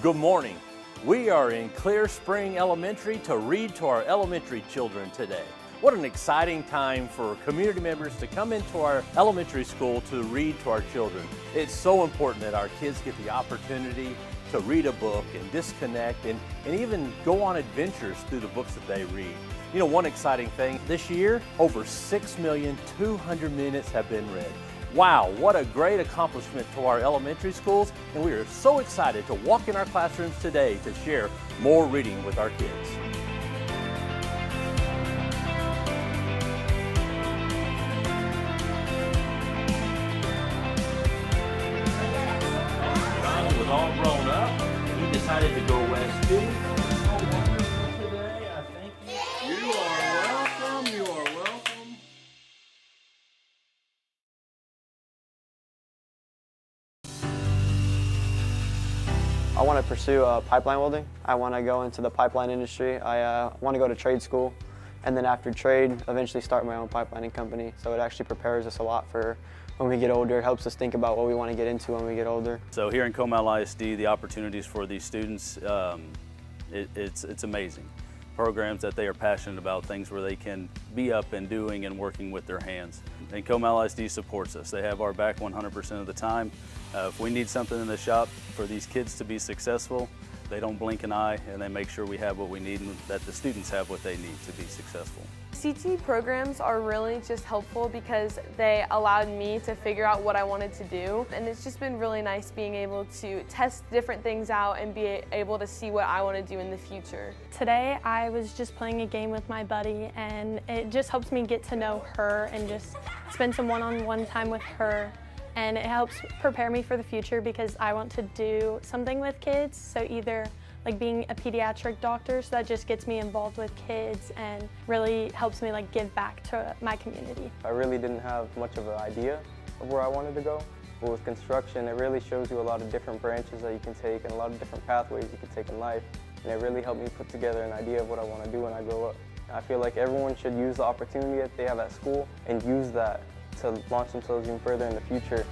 Good morning. We are in Clear Spring Elementary to read to our elementary children today. What an exciting time for community members to come into our elementary school to read to our children. It's so important that our kids get the opportunity to read a book and disconnect and even go on adventures through the books that they read. You know, one exciting thing, this year, over 6,200,000 minutes have been read. Wow, what a great accomplishment to our elementary schools, and we are so excited to walk in our classrooms today to share more reading with our kids. Ron was all grown up, and he decided to go west too. Today, I think you are welcome. You are welcome. I want to pursue pipeline welding. I want to go into the pipeline industry. I want to go to trade school, and then after trade, eventually start my own pipelining company. So it actually prepares us a lot for when we get older. It helps us think about what we want to get into when we get older. So here in Comal ISD, the opportunities for these students, it's amazing. Programs that they are passionate about, things where they can be up and doing and working with their hands. And Comal ISD supports us. They have our back 100% of the time. If we need something in the shop for these kids to be successful, they don't blink an eye, and they make sure we have what we need and that the students have what they need to be successful. CT programs are really just helpful because they allowed me to figure out what I wanted to do, and it's just been really nice being able to test different things out and be able to see what I want to do in the future. Today I was just playing a game with my buddy, and it just helps me get to know her and just spend some one-on-one time with her. And it helps prepare me for the future because I want to do something with kids, so either like being a pediatric doctor, so that just gets me involved with kids and really helps me like give back to my community. I really didn't have much of an idea of where I wanted to go, but with construction it really shows you a lot of different branches that you can take and a lot of different pathways you can take in life, and it really helped me put together an idea of what I want to do when I grow up. I feel like everyone should use the opportunity that they have at school and use that to launch themselves even further in the future.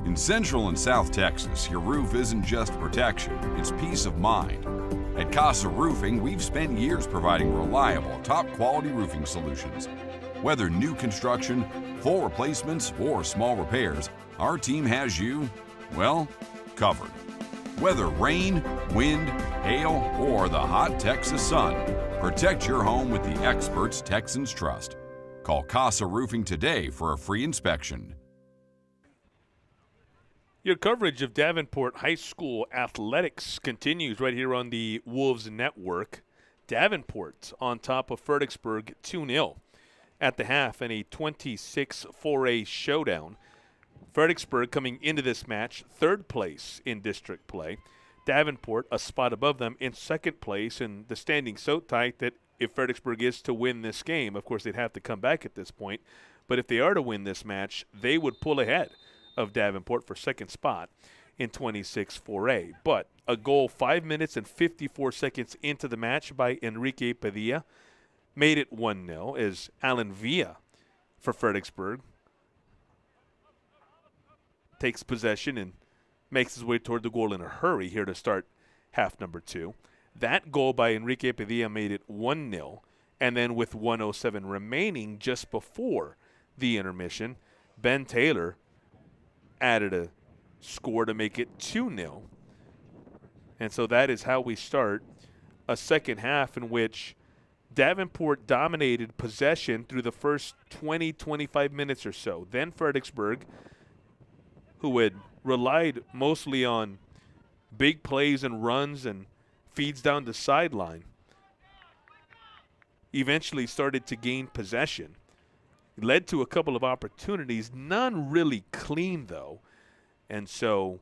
In Central and South Texas, your roof isn't just protection, it's peace of mind. At Casa Roofing, we've spent years providing reliable, top-quality roofing solutions. Whether new construction, full replacements, or small repairs, our team has you, well, covered. Whether rain, wind, hail, or the hot Texas sun, protect your home with the experts Texans trust. Call Casa Roofing today for a free inspection. Your coverage of Davenport High School athletics continues right here on the Wolves Network. Davenport on top of Fredericksburg 2-0 at the half in a 26-4A showdown. Fredericksburg coming into this match third place in district play. Davenport a spot above them in second place, and the standing so tight that if Fredericksburg is to win this game, of course they'd have to come back at this point, but if they are to win this match, they would pull ahead of Davenport for second spot in 26-4A. But a goal 5 minutes and 54 seconds into the match by Enrique Padilla made it 1-0 as Alan Villa for Fredericksburg takes possession and makes his way toward the goal in a hurry here to start half number 2. That goal by Enrique Padilla made it 1-0, and then with 1:07 remaining just before the intermission, Ben Taylor added a score to make it 2-0. And so that is how we start a second half in which Davenport dominated possession through the first 20, 25 minutes or so. Then Fredericksburg, who had relied mostly on big plays and runs and feeds down the sideline, eventually started to gain possession. It led to a couple of opportunities, none really clean though. And so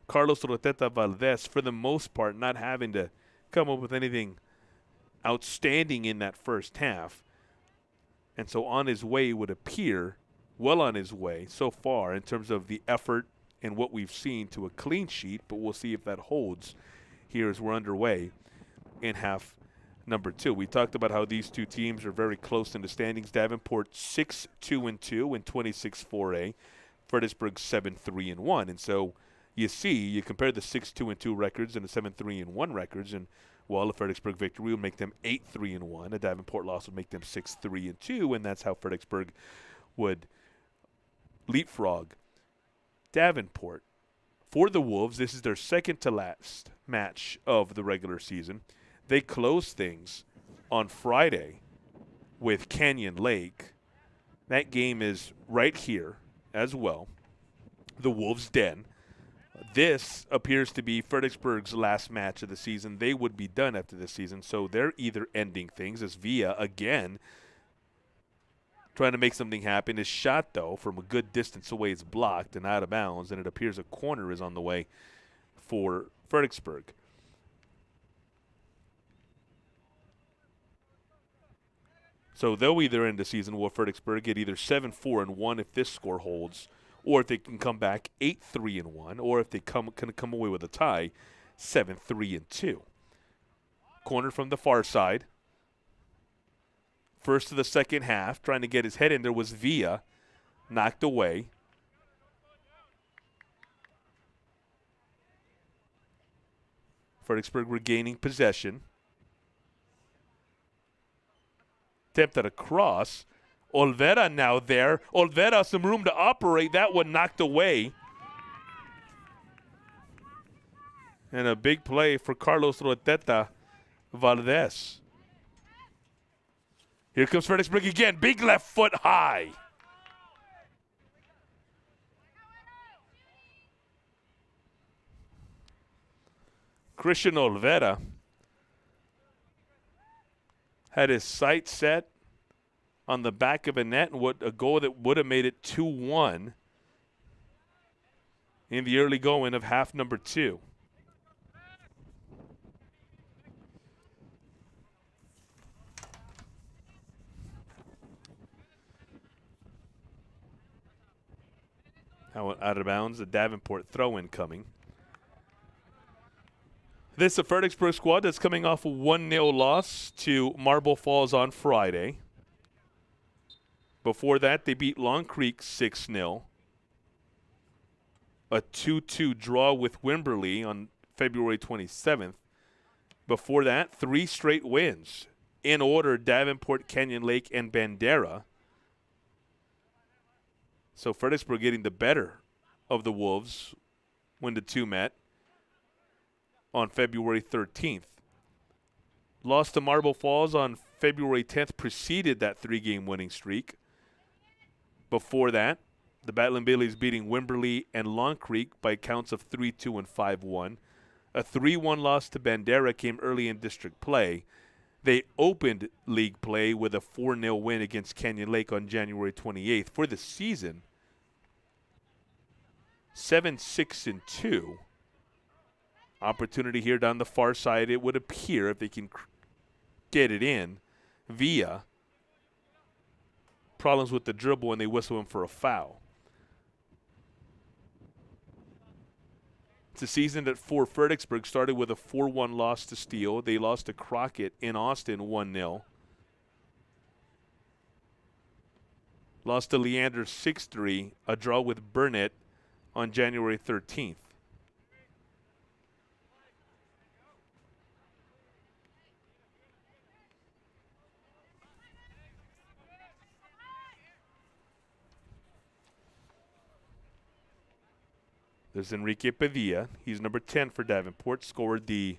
Carlos Roteta Valdez, for the most part, not having to come up with anything outstanding in that first half. And so on his way, would appear well on his way so far in terms of the effort and what we've seen to a clean sheet, but we'll see if that holds here as we're underway in half number 2. We talked about how these two teams are very close in the standings. Davenport 6-2-2 and 26-4A. Fredericksburg 7-3-1. And so you see, you compare the 6-2-2 records and the 7-3-1 records, and well, a Fredericksburg victory would make them 8-3-1. A Davenport loss would make them 6-3-2, and that's how Fredericksburg would leapfrog Davenport. For the Wolves, this is their second to last match of the regular season. They close things on Friday with Canyon Lake. That game is right here as well, the Wolves' Den. This appears to be Fredericksburg's last match of the season. They would be done after this season, so they're either ending things as Villa, again, trying to make something happen. His shot, though, from a good distance away is blocked and out of bounds, and it appears a corner is on the way for Fredericksburg. So they'll either end the season with Fredericksburg at either 7-4-1 if this score holds, or if they can come back 8-3-1, or if they can come away with a tie, 7-3-2. Corner from the far side. First of the second half, trying to get his head in there was Villa, knocked away. Fredericksburg regaining possession. Attempt at a cross. Olvera now there. Olvera, some room to operate. That one knocked away. And a big play for Carlos Roteta Valdez. Here comes Fredericksburg again. Big left foot high. Christian Olvera had his sight set on the back of a net, and what a goal that would have made it 2-1 in the early going of half number 2. Out of bounds, the Davenport throw-in coming. This is a Fredericksburg squad that's coming off a 1-0 loss to Marble Falls on Friday. Before that, they beat Long Creek 6-0. A 2-2 draw with Wimberley on February 27th. Before that, 3 straight wins. In order, Davenport, Canyon Lake, and Bandera. So Fredericksburg getting the better of the Wolves when the two met on February 13th. Lost to Marble Falls on February 10th preceded that 3-game winning streak. Before that, the Battling Bailey's beating Wimberley and Long Creek by counts of 3-2 and 5-1. A 3-1 loss to Bandera came early in district play. They opened league play with a 4-0 win against Canyon Lake on January 28th. For the season, 7-6-2. Opportunity here down the far side, it would appear, if they can get it in, via problems with the dribble, and they whistle him for a foul. It's a season that for Fredericksburg started with a 4-1 loss to Steele. They lost to Crockett in Austin 1-0. Lost to Leander 6-3, a draw with Burnett on January 13th. There's Enrique Padilla. He's number 10 for Davenport. Scored the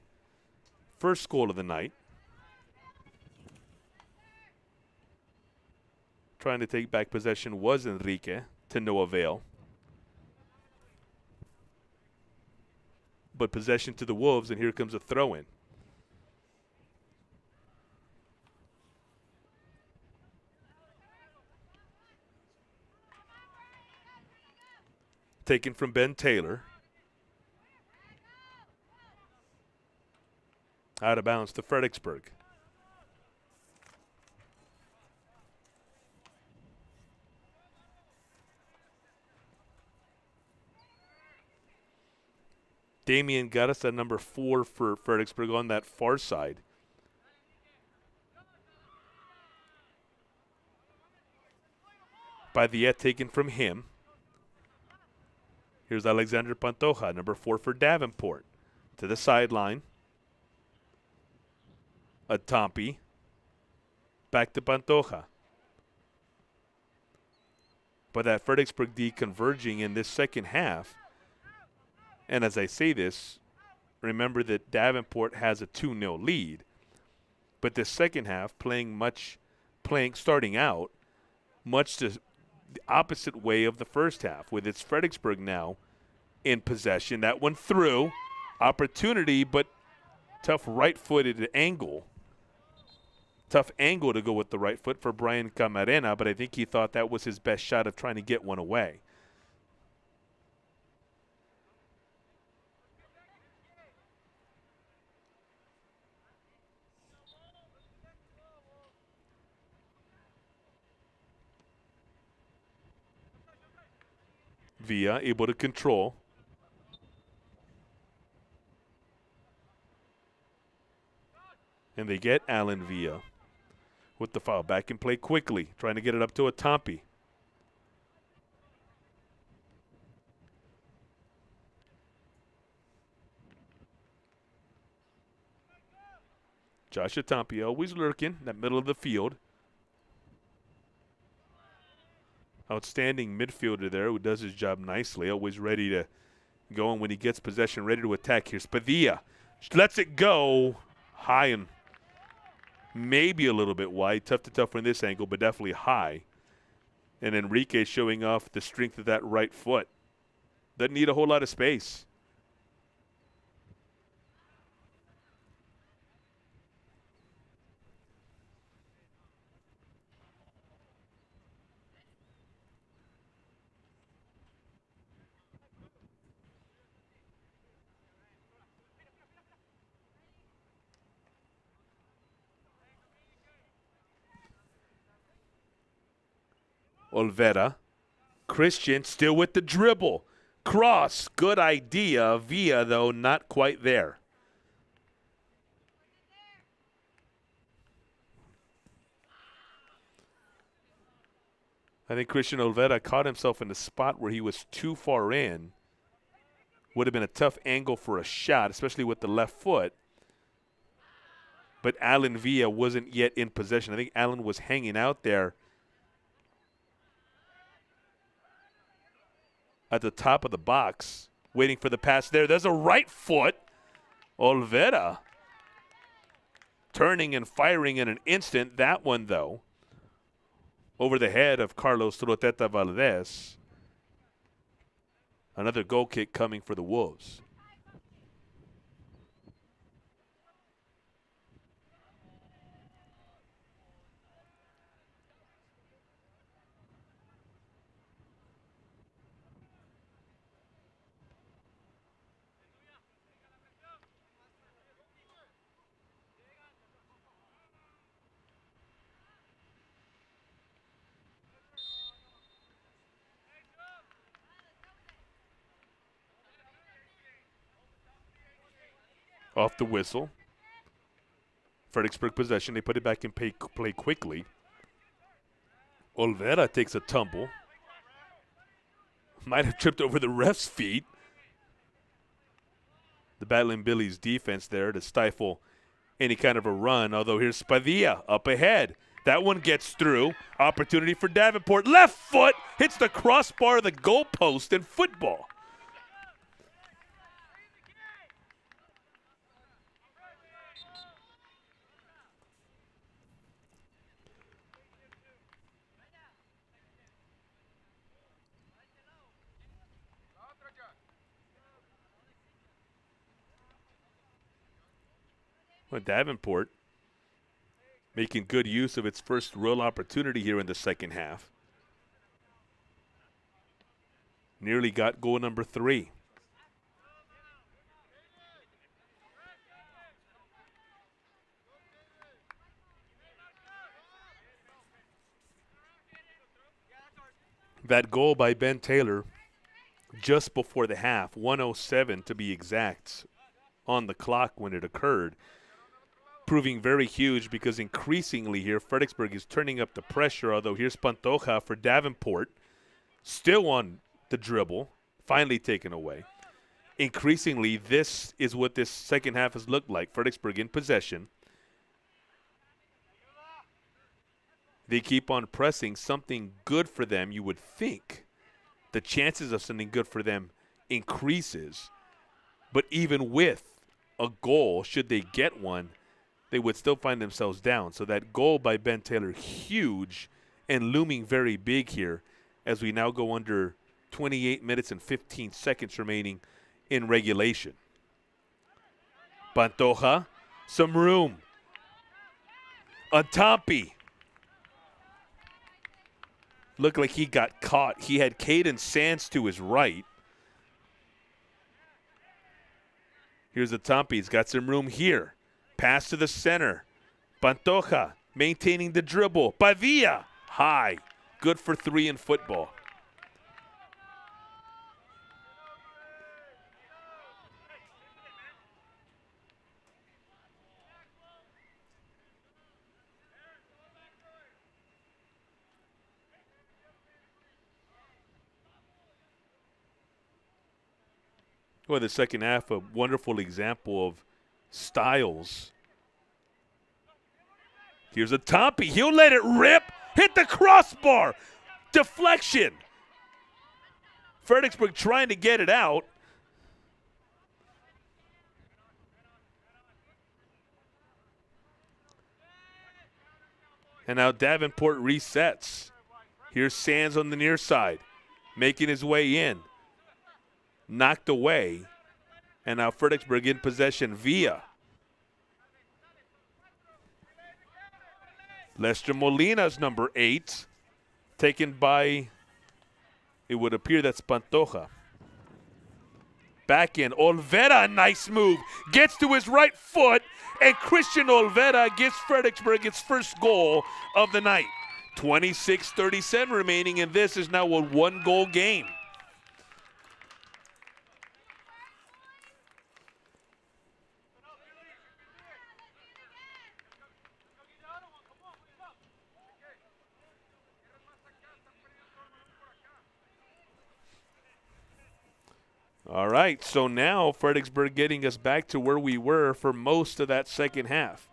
first goal of the night. trying to take back possession was Enrique, to no avail. But possession to the Wolves, and here comes a throw-in. Taken from Ben Taylor. Out of bounds to Fredericksburg. Damian got us at number 4 for Fredericksburg on that far side. Padilla taken from him. Here's Alexander Pantoja, number 4 for Davenport. To the sideline. Atompi. Back to Pantoja. But that Fredericksburg D converging in this second half. And as I say this, remember that Davenport has a 2-0 lead. But this second half, starting out, much the opposite way of the first half, with its Fredericksburg now in possession. That one through. Opportunity, but tough right-footed angle. Tough angle to go with the right foot for Brian Camarena, but I think he thought that was his best shot of trying to get one away. Villa able to control. And they get Alan Villa with the foul. Back in play quickly, trying to get it up to Atompi. Josh Atompi always lurking in that middle of the field. Outstanding midfielder there who does his job nicely, always ready to go, and when he gets possession, ready to attack. Here's Padilla. Lets it go high and maybe a little bit wide. Tough to tell from this angle, but definitely high. And Enrique showing off the strength of that right foot. Doesn't need a whole lot of space. Olvera. Christian still with the dribble. Cross, good idea. Villa, though, not quite there. I think Christian Olvera caught himself in a spot where he was too far in. Would have been a tough angle for a shot, especially with the left foot. But Alan Villa wasn't yet in possession. I think Alan was hanging out there at the top of the box, waiting for the pass there. There's a right foot. Olvera turning and firing in an instant. That one, though, over the head of Carlos Troteta Valdez. Another goal kick coming for the Wolves. Off the whistle. Fredericksburg possession. They put it back in play quickly. Olvera takes a tumble. Might have tripped over the ref's feet. The Battling Billies defense there to stifle any kind of a run, although here's Padilla up ahead. That one gets through. Opportunity for Davenport. Left foot hits the crossbar of the goalpost in football. Well, Davenport making good use of its first real opportunity here in the second half. Nearly got goal number 3. That goal by Ben Taylor just before the half, 1:07 to be exact, on the clock when it occurred, proving very huge because increasingly here Fredericksburg is turning up the pressure, although here's Pantoja for Davenport, still on the dribble, finally taken away. Increasingly, this is what this second half has looked like. Fredericksburg in possession. They keep on pressing, something good for them, you would think. The chances of something good for them increases. But even with a goal, should they get one, they would still find themselves down. So that goal by Ben Taylor, huge and looming very big here as we now go under 28 minutes and 15 seconds remaining in regulation. Pantoja, some room. Atampi. Looked like he got caught. He had Caden Sands to his right. Here's Atampi. He's got some room here. Pass to the center. Pantoja maintaining the dribble. Pavia, high. Good for 3 in football. Well, the second half, a wonderful example of styles. Here's Atampi. He'll let it rip. Hit the crossbar. Deflection. Fredericksburg trying to get it out. And now Davenport resets. Here's Sands on the near side, making his way in. Knocked away. And now Fredericksburg in possession via Lester Molina's number 8, taken by, it would appear that's Pantoja. Back in, Olvera, nice move. Gets to his right foot, and Christian Olvera gives Fredericksburg its first goal of the night. 26:37 remaining, and this is now a 1-goal game. All right, so now Fredericksburg getting us back to where we were for most of that second half.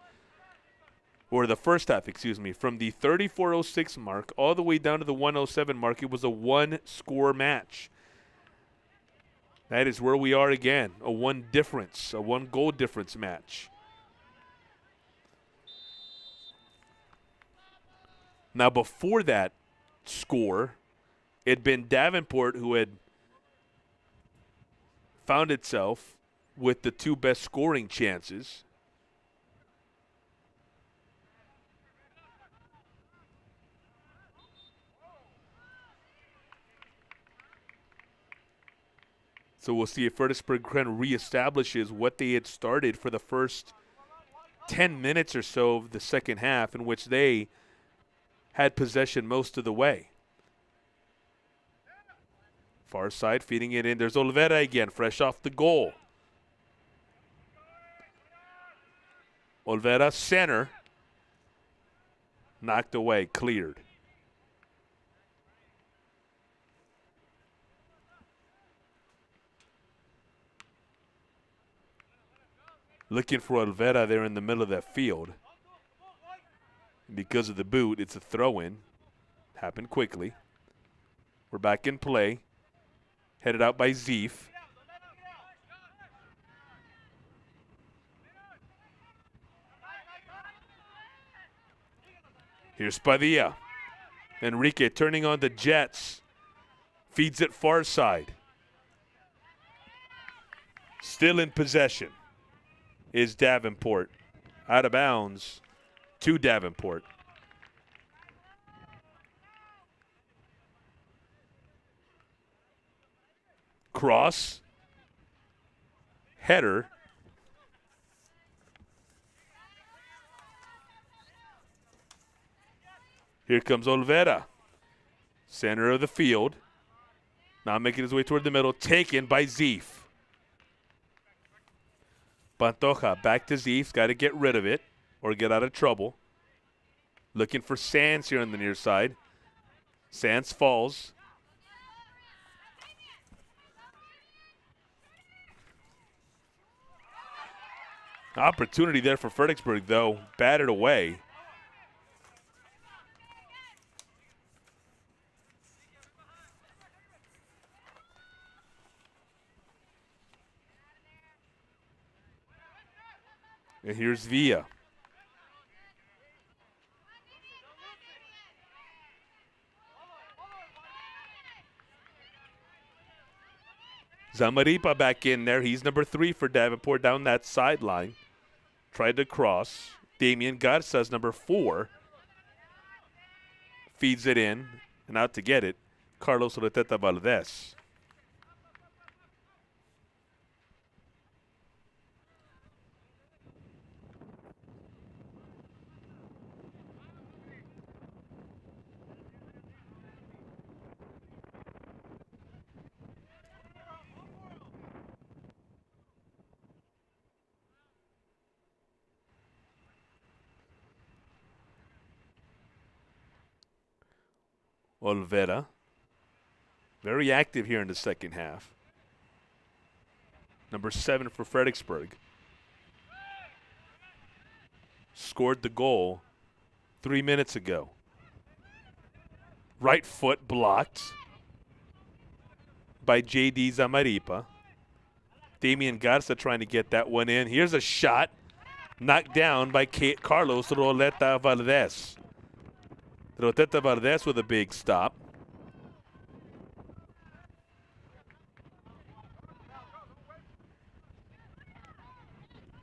Or the first half, excuse me. From the 34:06 mark all the way down to the 1:07 mark, it was a 1-score match. That is where we are again, a 1-goal difference match. Now before that score, it had been Davenport who had found itself with the 2 best scoring chances. So we'll see if Fredericksburg kind of reestablishes what they had started for the first 10 minutes or so of the second half, in which they had possession most of the way. Far side, feeding it in. There's Olvera again, fresh off the goal. Olvera, center. Knocked away, cleared. Looking for Olvera there in the middle of that field. Because of the boot, it's a throw-in. Happened quickly. We're back in play. Headed out by Zeef. Here's Padilla. Enrique turning on the Jets. Feeds it far side. Still in possession is Davenport. out of bounds to Davenport. Cross. Header. Here comes Olvera. Center of the field. Now making his way toward the middle. Taken by Zeef. Pantoja back to Zeef. Got to get rid of it or get out of trouble. Looking for Sands here on the near side. Sands falls. Opportunity there for Fredericksburg, though. Batted away. And here's Villa. Zamaripa back in there. He's number 3 for Davenport down that sideline. Tried to cross. Damian Garza's number 4. Feeds it in and out to get it. Carlos Reteta Valdez. Olvera, very active here in the second half. Number 7 for Fredericksburg. Scored the goal 3 minutes ago. Right foot blocked by J.D. Zamaripa. Damian Garza trying to get that one in. Here's a shot knocked down by Carlos Roleta Valdez. Roteta Valdez with a big stop.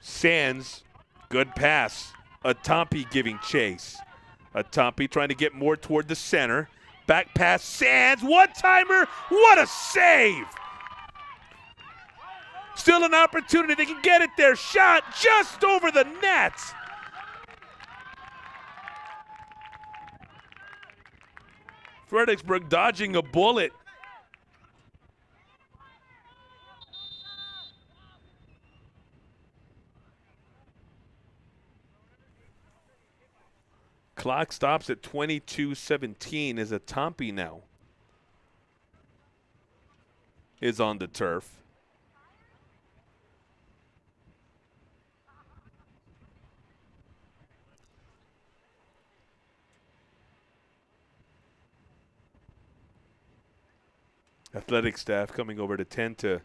Sands, good pass. Atampi giving chase. Atampi trying to get more toward the center. Back pass, Sands, one-timer. What a save! Still an opportunity. They can get it there. Shot just over the net. Fredericksburg dodging a bullet. Clock stops at 22:17 as Atampi now is on the turf. Athletic staff coming over to tend to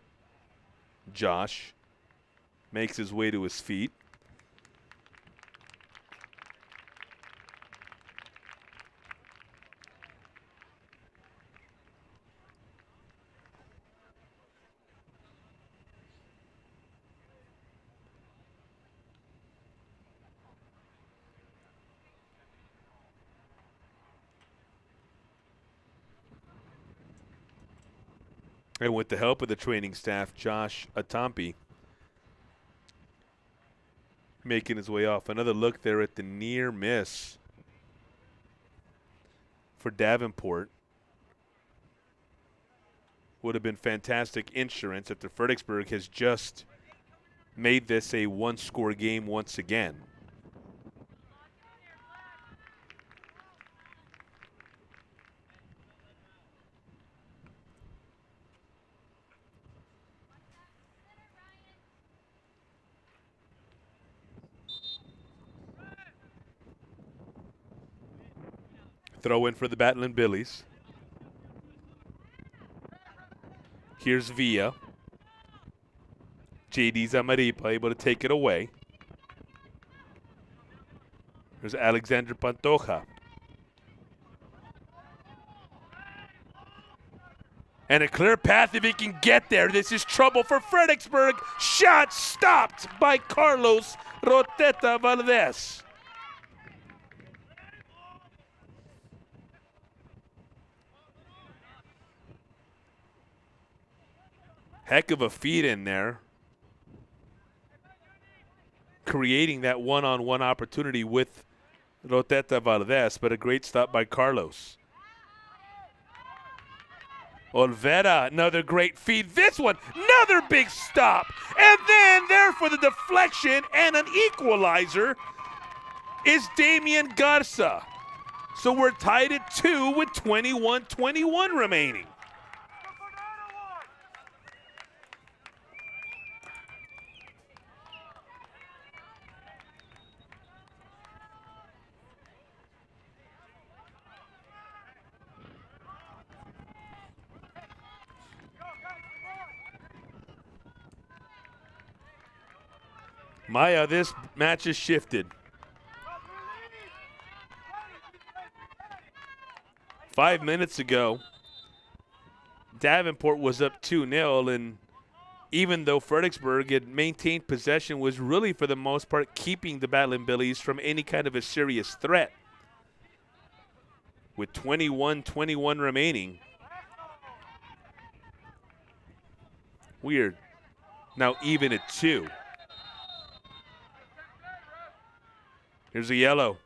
Josh. Makes his way to his feet. And with the help of the training staff, Josh Atampi making his way off. Another look there at the near miss for Davenport. Would have been fantastic insurance if the Fredericksburg has just made this a one-score game once again. Throw in for the Battling Billies. Here's Villa. J.D. Zamaripa able to take it away. There's Alexander Pantoja. And a clear path if he can get there. This is trouble for Fredericksburg. Shot stopped by Carlos Roteta Valdez. Heck of a feed in there. Creating that one-on-one opportunity with Roteta Valdez, but a great stop by Carlos. Olvera, another great feed. This one, another big stop. And then there for the deflection and an equalizer is Damian Garza. So we're tied at 2 with 21-21 remaining. Maya, this match has shifted. 5 minutes ago, Davenport was up 2-0, and even though Fredericksburg had maintained possession, was really for the most part keeping the Battling Billies from any kind of a serious threat. With 21-21 remaining. Weird. Now even at 2. Here's a yellow.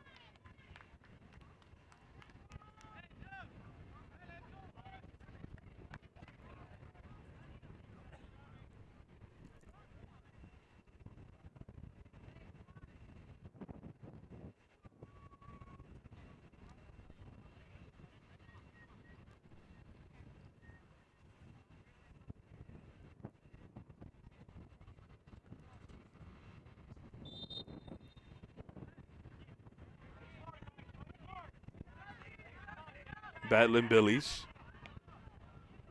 Battling Billies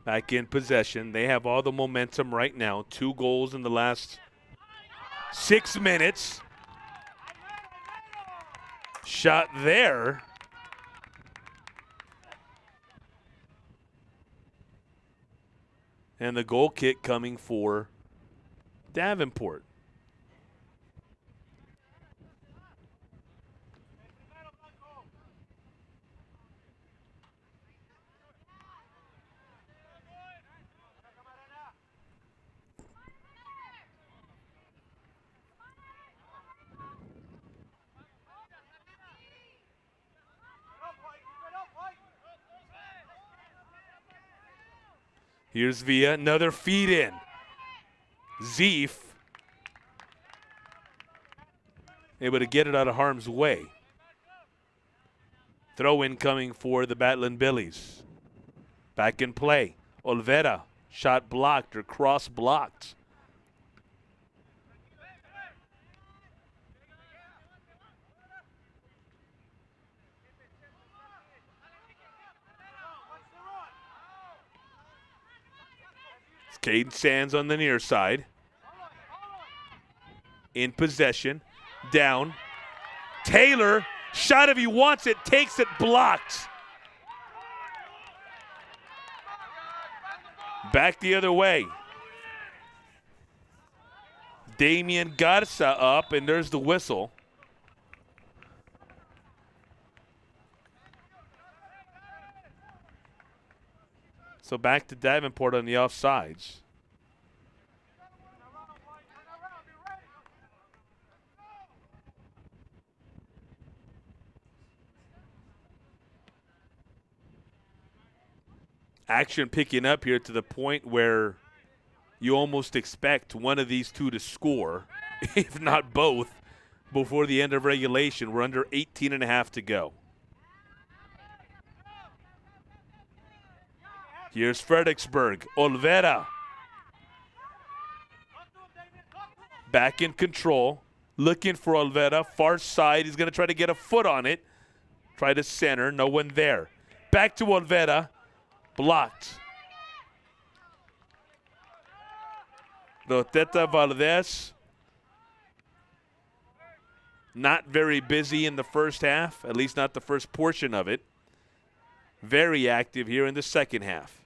back in possession. They have all the momentum right now. 2 goals in the last 6 minutes. Shot there. And the goal kick coming for Davenport. Here's Villa, another feed in. Zeef able to get it out of harm's way. Throw in coming for the Battling Billies. Back in play. Olvera, shot blocked or cross blocked. Caden Sands on the near side. In possession. Down. Taylor, shot if he wants it, takes it, blocked. Back the other way. Damian Garza up, and there's the whistle. So back to Davenport on the offsides. Action picking up here to the point where you almost expect one of these two to score, if not both, before the end of regulation. We're under 18 and a half to go. Here's Fredericksburg. Olvera. Back in control. Looking for Olvera. Far side. He's going to try to get a foot on it. Try to center. No one there. Back to Olvera. Blocked. Roteta Valdez. Not very busy in the first half. At least not the first portion of it. Very active here in the second half.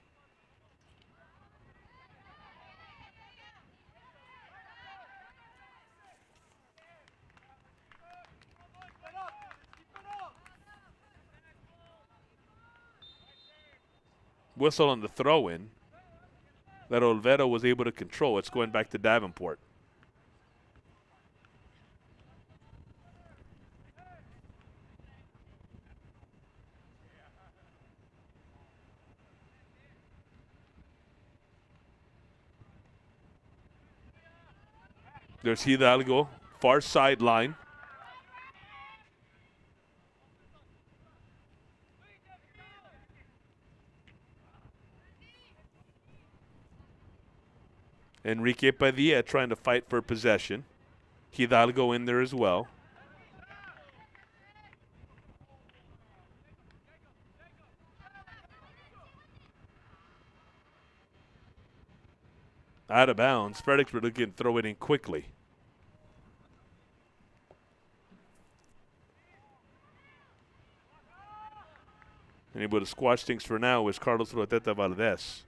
Whistle on the throw-in that Olvera was able to control. It's going back to Davenport. There's Hidalgo, far sideline. Enrique Padilla trying to fight for possession. Hidalgo in there as well. Out of bounds. Fredericksburg again throw it in quickly. And able to squash things for now is Carlos Roteta Valdez.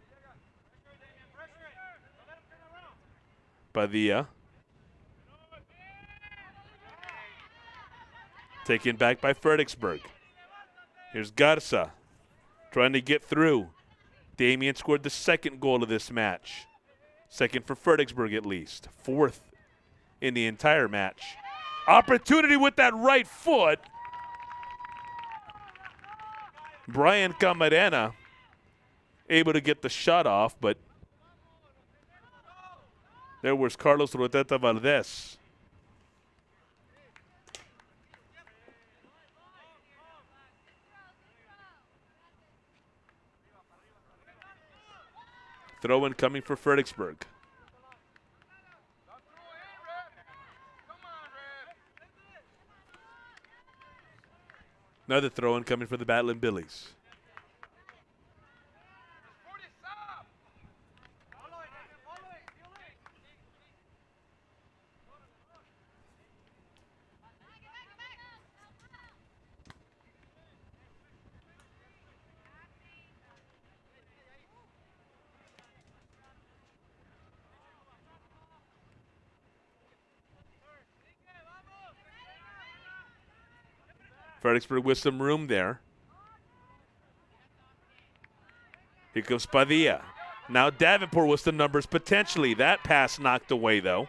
Padilla. Taken back by Fredericksburg. Here's Garza trying to get through. Damian scored the second goal of this match. Second for Fredericksburg at least. Fourth in the entire match. Opportunity with that right foot. Brian Camarena able to get the shot off, but there was Carlos Roteta Valdez. Throw-in coming for Fredericksburg. Another throw-in coming for the Battling Billies. Fredericksburg with some room there. Here comes Padilla. Now Davenport with the numbers potentially. That pass knocked away though.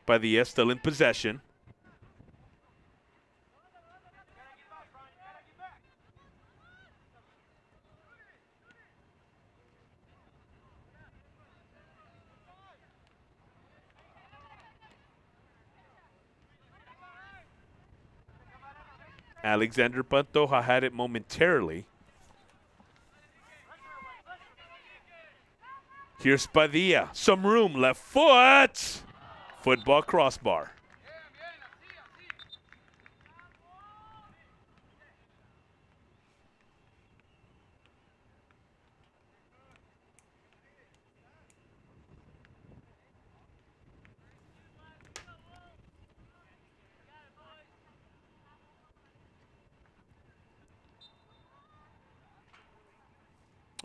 Padilla still in possession. Alexander Pantoja had it momentarily. Here's Padilla. Some room. Left foot. Football crossbar.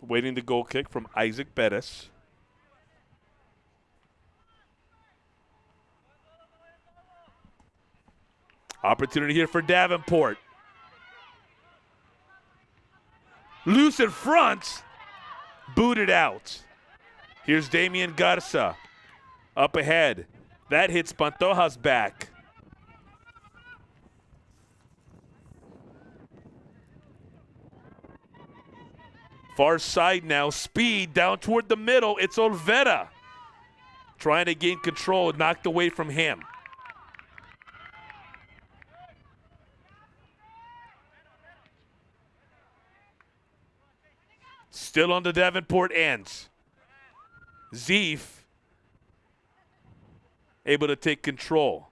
Waiting the goal kick from Isaac Bettis. Opportunity here for Davenport. Loose in front. Booted out. Here's Damian Garza. Up ahead. That hits Pantoja's back. Far side now, speed down toward the middle. It's Olvera trying to gain control, knocked away from him. Still on the Davenport ends. Zeef able to take control.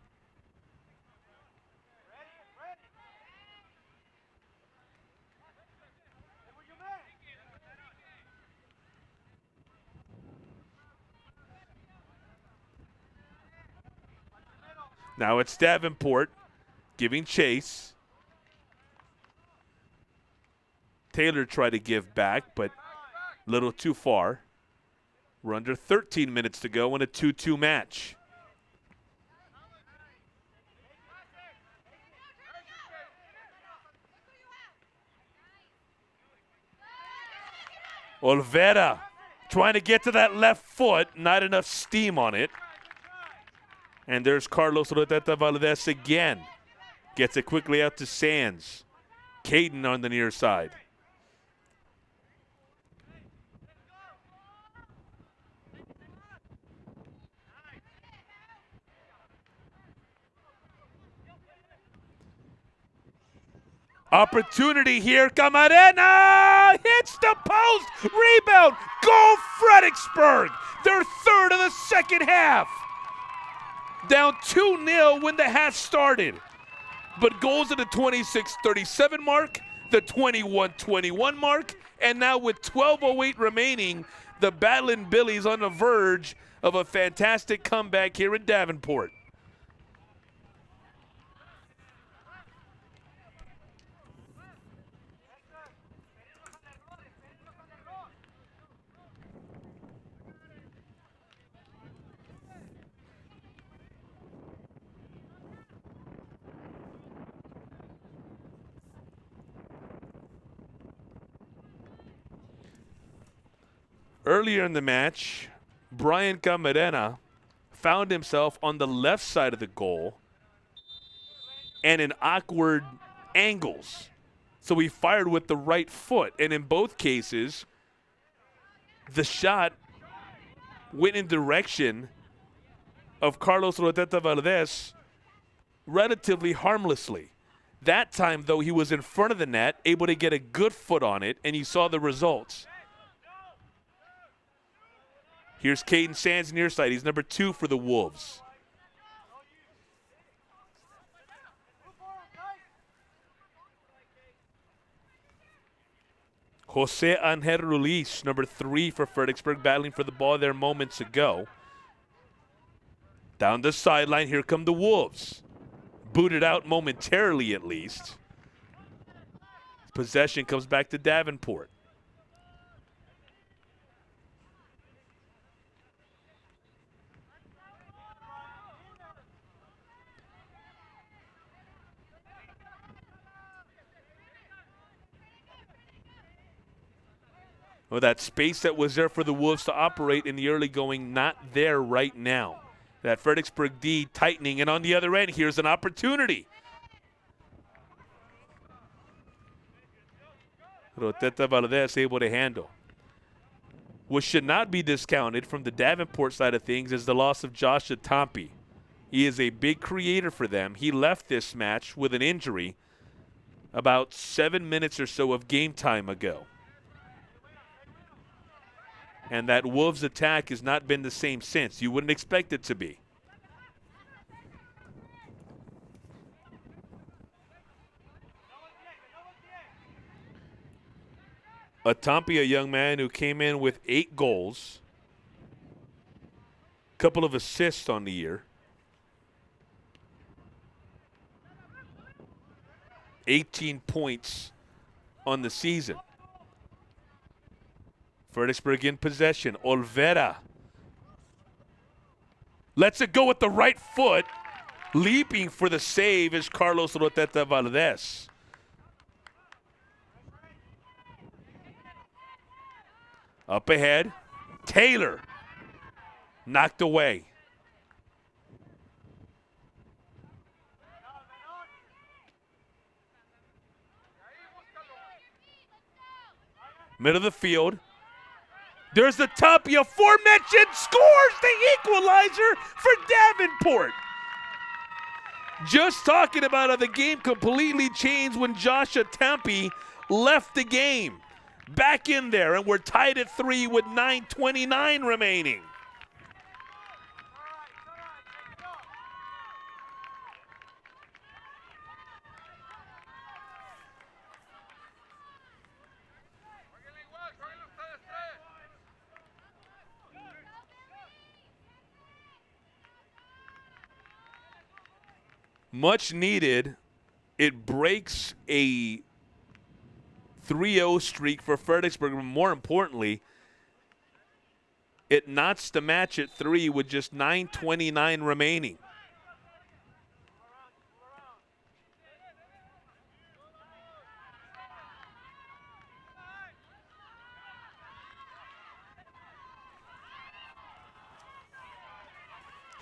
Now it's Davenport giving chase. Taylor tried to give back, but a little too far. We're under 13 minutes to go in a 2-2 match. Olvera trying to get to that left foot, not enough steam on it. And there's Carlos Roteta Valdez again. Gets it quickly out to Sands. Caden on the near side. Opportunity here. Camarena hits the post. Rebound. Goal Fredericksburg. Their third of the second half. Down 2-0 when the half started. But goals at the 26-37 mark, the 21-21 mark, and now with 12:08 remaining, the Battling Billies on the verge of a fantastic comeback here in Davenport. Earlier in the match, Brian Camarena found himself on the left side of the goal and in awkward angles. So he fired with the right foot. And in both cases, the shot went in direction of Carlos Roteta Valdez relatively harmlessly. That time, though, he was in front of the net, able to get a good foot on it, and you saw the results. Here's Caden Sands near side. He's number 2 for the Wolves. Jose Angel Ruiz, number 3 for Fredericksburg, battling for the ball there moments ago. Down the sideline, here come the Wolves. Booted out momentarily at least. Possession comes back to Davenport. Well, that space that was there for the Wolves to operate in the early going, not there right now. That Fredericksburg D tightening, and on the other end, here's an opportunity. Roteta Valdez able to handle. What should not be discounted from the Davenport side of things is the loss of Joshua Tompe. He is a big creator for them. He left this match with an injury about 7 minutes or so of game time ago. And that Wolves attack has not been the same since. You wouldn't expect it to be. Tompe, a young man who came in with 8 goals, a couple of assists on the year. 18 points on the season. Fredericksburg in possession. Olvera lets it go with the right foot. Leaping for the save is Carlos Roteta Valdez. Up ahead, Taylor knocked away. Middle of the field. There's the Tompe, aforementioned, scores the equalizer for Davenport. Just talking about how the game completely changed when Joshua Tompe left the game. Back in there, and we're tied at 3 with 9:29 remaining. Much needed. It breaks a 3-0 streak for Fredericksburg, but more importantly, it knots the match at 3 with just 9:29 remaining.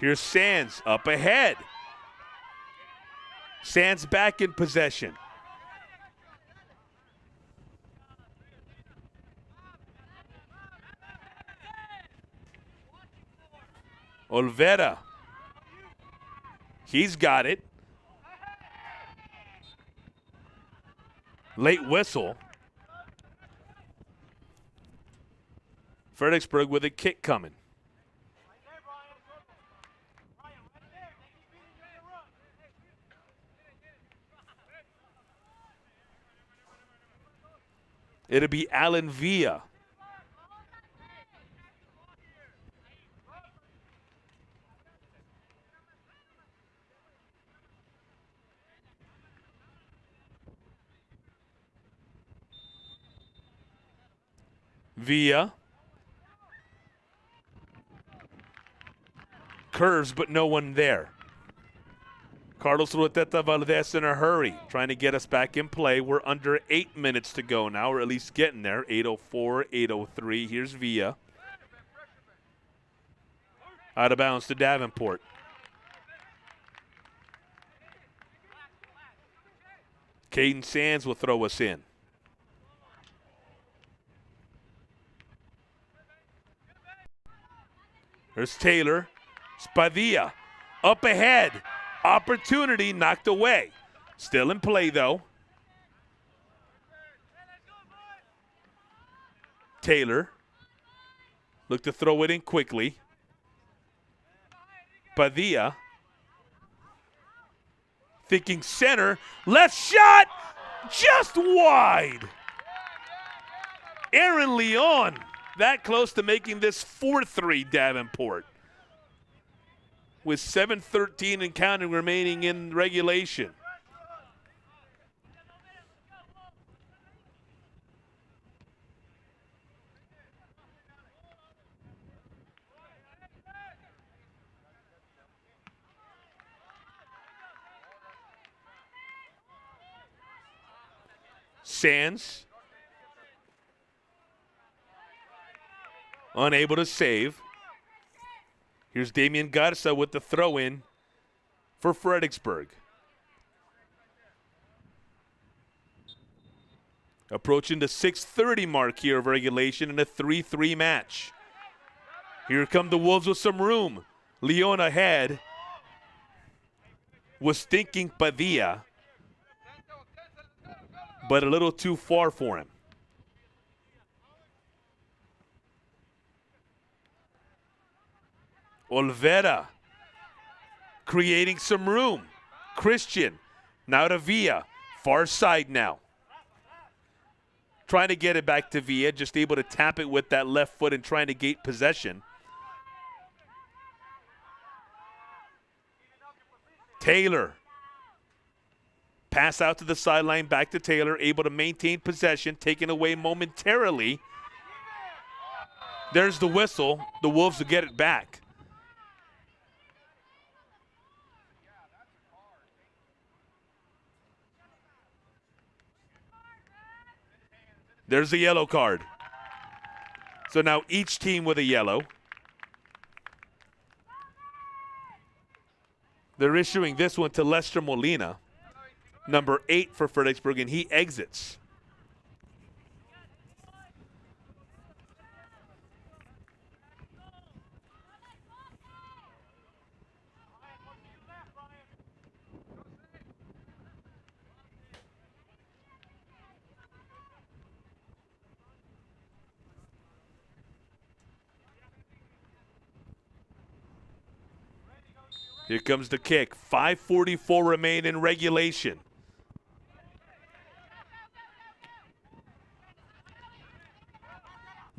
Here's Sands up ahead. Sands back in possession. Olvera. He's got it. Late whistle. Fredericksburg with a kick coming. It'll be Alan Villa. Villa. Curves, but no one there. Carlos Roteta Valdez in a hurry, trying to get us back in play. We're under 8 minutes to go now, or at least getting there. 8:04, 8:03. Here's Villa. Out of bounds to Davenport. Caden Sands will throw us in. There's Taylor. Spadilla up ahead. Opportunity knocked away. Still in play, though. Taylor. Look to throw it in quickly. Padilla. Thinking center. Left shot. Just wide. Aaron Leon. That close to making this 4-3 Davenport. With 7:13 and counting remaining in regulation. Sands. Unable to save. Here's Damian Garza with the throw-in for Fredericksburg. Approaching the 6:30 mark here of regulation in a 3-3 match. Here come the Wolves with some room. Leon ahead. Was thinking Padilla, but a little too far for him. Olvera creating some room. Christian now to Villa. Far side now. Trying to get it back to Villa. Just able to tap it with that left foot and trying to gate possession. Taylor. Pass out to the sideline. Back to Taylor. Able to maintain possession. Taken away momentarily. There's the whistle. The Wolves will get it back. There's the yellow card. So now each team with a yellow. They're issuing this one to Lester Molina, number 8 for Fredericksburg, and he exits. Here comes the kick. 5:44 remain in regulation.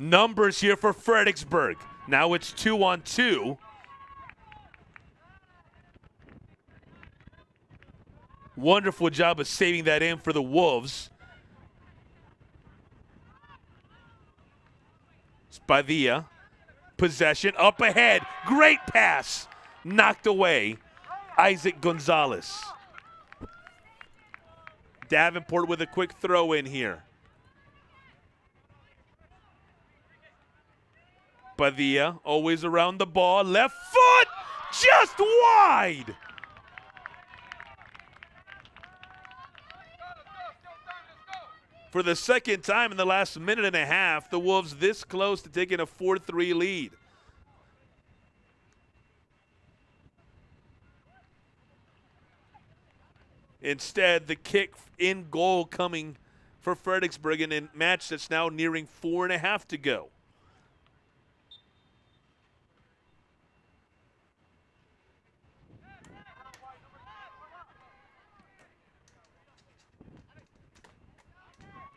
Numbers here for Fredericksburg. Now it's 2-on-2. Wonderful job of saving that in for the Wolves. Spadilla. Possession up ahead. Great pass. Knocked away. Isaac Gonzalez. Davenport with a quick throw in here. Padilla always around the ball. Left foot! just wide. For the second time in the last minute and a half, the Wolves this close to taking a 4-3 lead. Instead, the kick in goal coming for Fredericksburg in a match that's now nearing 4.5 to go.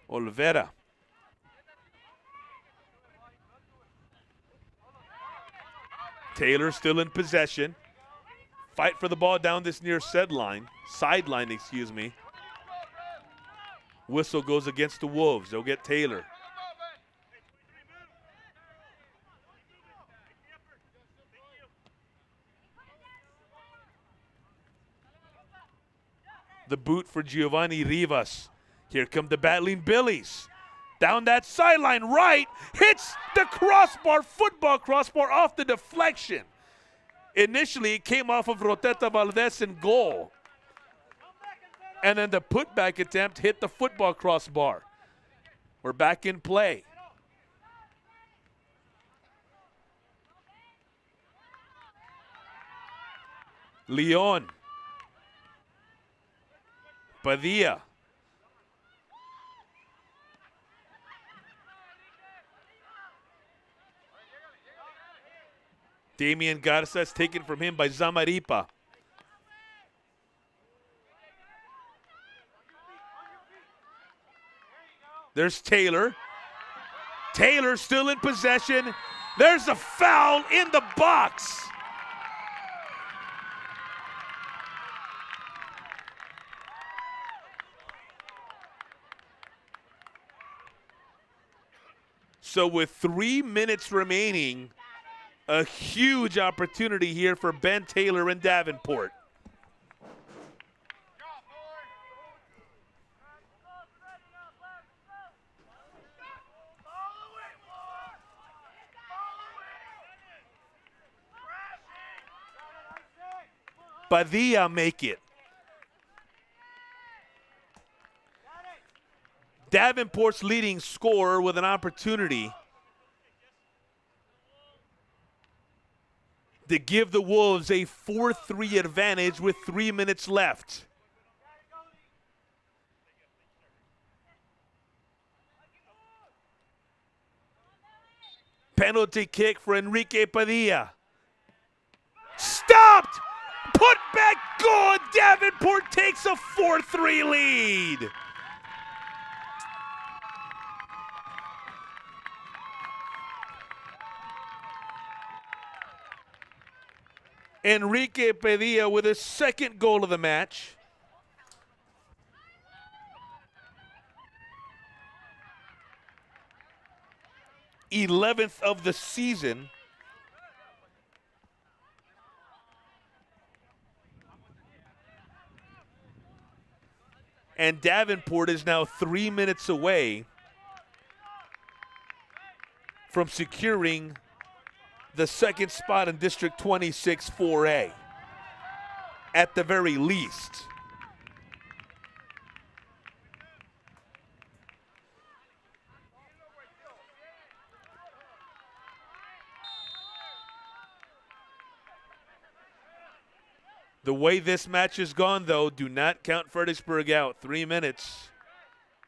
Olvera. Taylor still in possession. Fight for the ball down this near sideline, excuse me. Whistle goes against the Wolves. They'll get Taylor. The boot for Giovanni Rivas. Here come the battling Billies. Down that sideline right, hits the crossbar, football crossbar off the deflection. Initially, it came off of Roteta Valdez in goal. And then the putback attempt hit the football crossbar. We're back in play. Leon. Padilla. Damian Garza is taken from him by Zamaripa. There's Taylor. Taylor still in possession. There's a foul in the box. So with 3 minutes remaining, a huge opportunity here for Ben Taylor and Davenport. Padilla make it. Davenport's leading scorer with an opportunity to give the Wolves a 4-3 advantage with 3 minutes left. Penalty kick for Enrique Padilla. Stopped! Put back goal! Davenport takes a 4-3 lead. Enrique Padilla with his second goal of the match. '11th of the season. And Davenport is now 3 minutes away from securing the second spot in District 26 4A, at the very least. The way this match has gone, though, do not count Fredericksburg out. 3 minutes,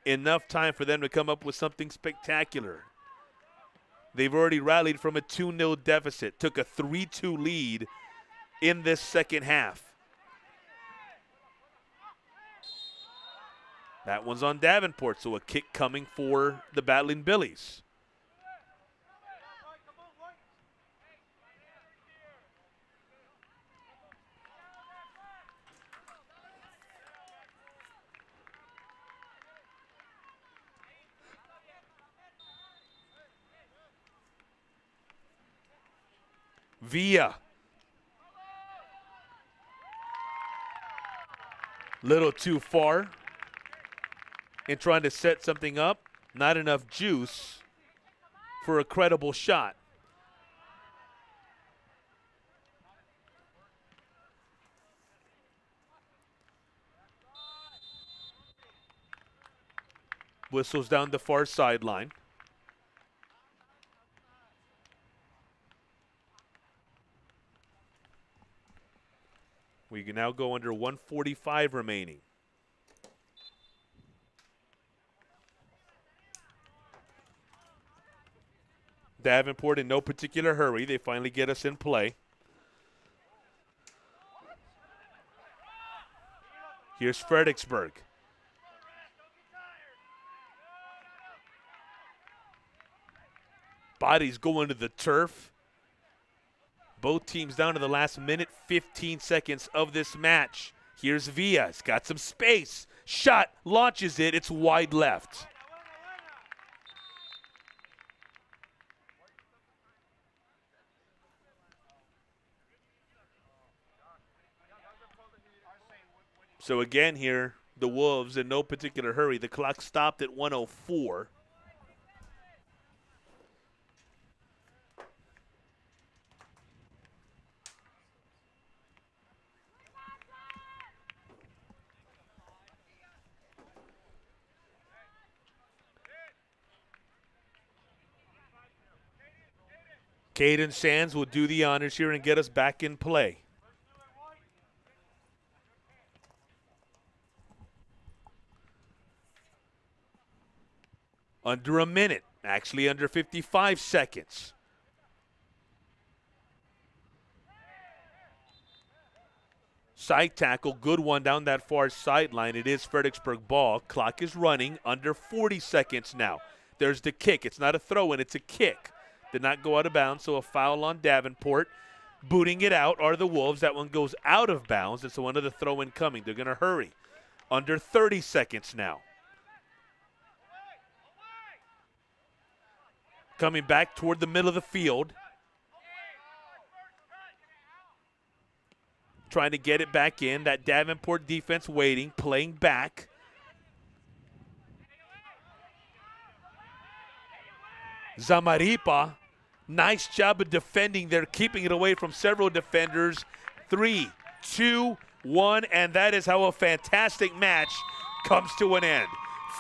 enough time for them to come up with something spectacular. They've already rallied from a 2-0 deficit, took a 3-2 lead in this second half. That one's on Davenport, so a kick coming for the battling Billies. Villa. Little too far in trying to set something up. Not enough juice for a credible shot. Whistles down the far sideline. We can now go under 1:45 remaining. Davenport in no particular hurry. They finally get us in play. Here's Fredericksburg. Bodies going to the turf. Both teams down to the last minute, 15 seconds of this match. Here's Villa. He's got some space. Shot, launches it. It's wide left. So again here, the Wolves in no particular hurry. The clock stopped at 1:04. Caden Sands will do the honors here and get us back in play. Under a minute, actually under 55 seconds. Side tackle, good one down that far sideline. It is Fredericksburg ball. Clock is running, under 40 seconds now. There's the kick. It's not a throw-in, it's a kick. Did not go out of bounds, so a foul on Davenport. Booting it out are the Wolves. That one goes out of bounds, and so another throw-in coming. They're going to hurry. Under 30 seconds now. Coming back toward the middle of the field. Trying to get it back in. That Davenport defense waiting, playing back. Zamaripa, nice job of defending there, keeping it away from several defenders. 3, 2, 1, and that is how a fantastic match comes to an end.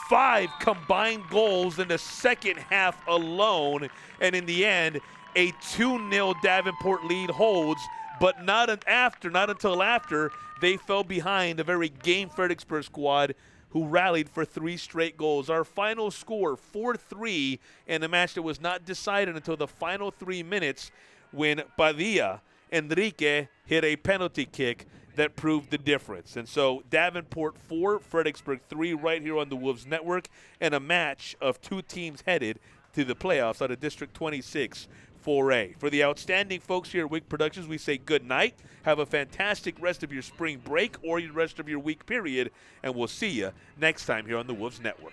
5 combined goals in the second half alone, and in the end, a 2-0 Davenport lead holds, but not until after they fell behind a very game Fredericksburg squad who rallied for 3 straight goals. Our final score, 4-3, in a match that was not decided until the final 3 minutes when Padilla Enrique hit a penalty kick that proved the difference. And so Davenport 4, Fredericksburg 3 right here on the Wolves Network, and a match of 2 teams headed to the playoffs out of District 26 4A. For the outstanding folks here at WIC Productions, we say good night. Have a fantastic rest of your spring break or the rest of your week period, and we'll see you next time here on the Wolves Network.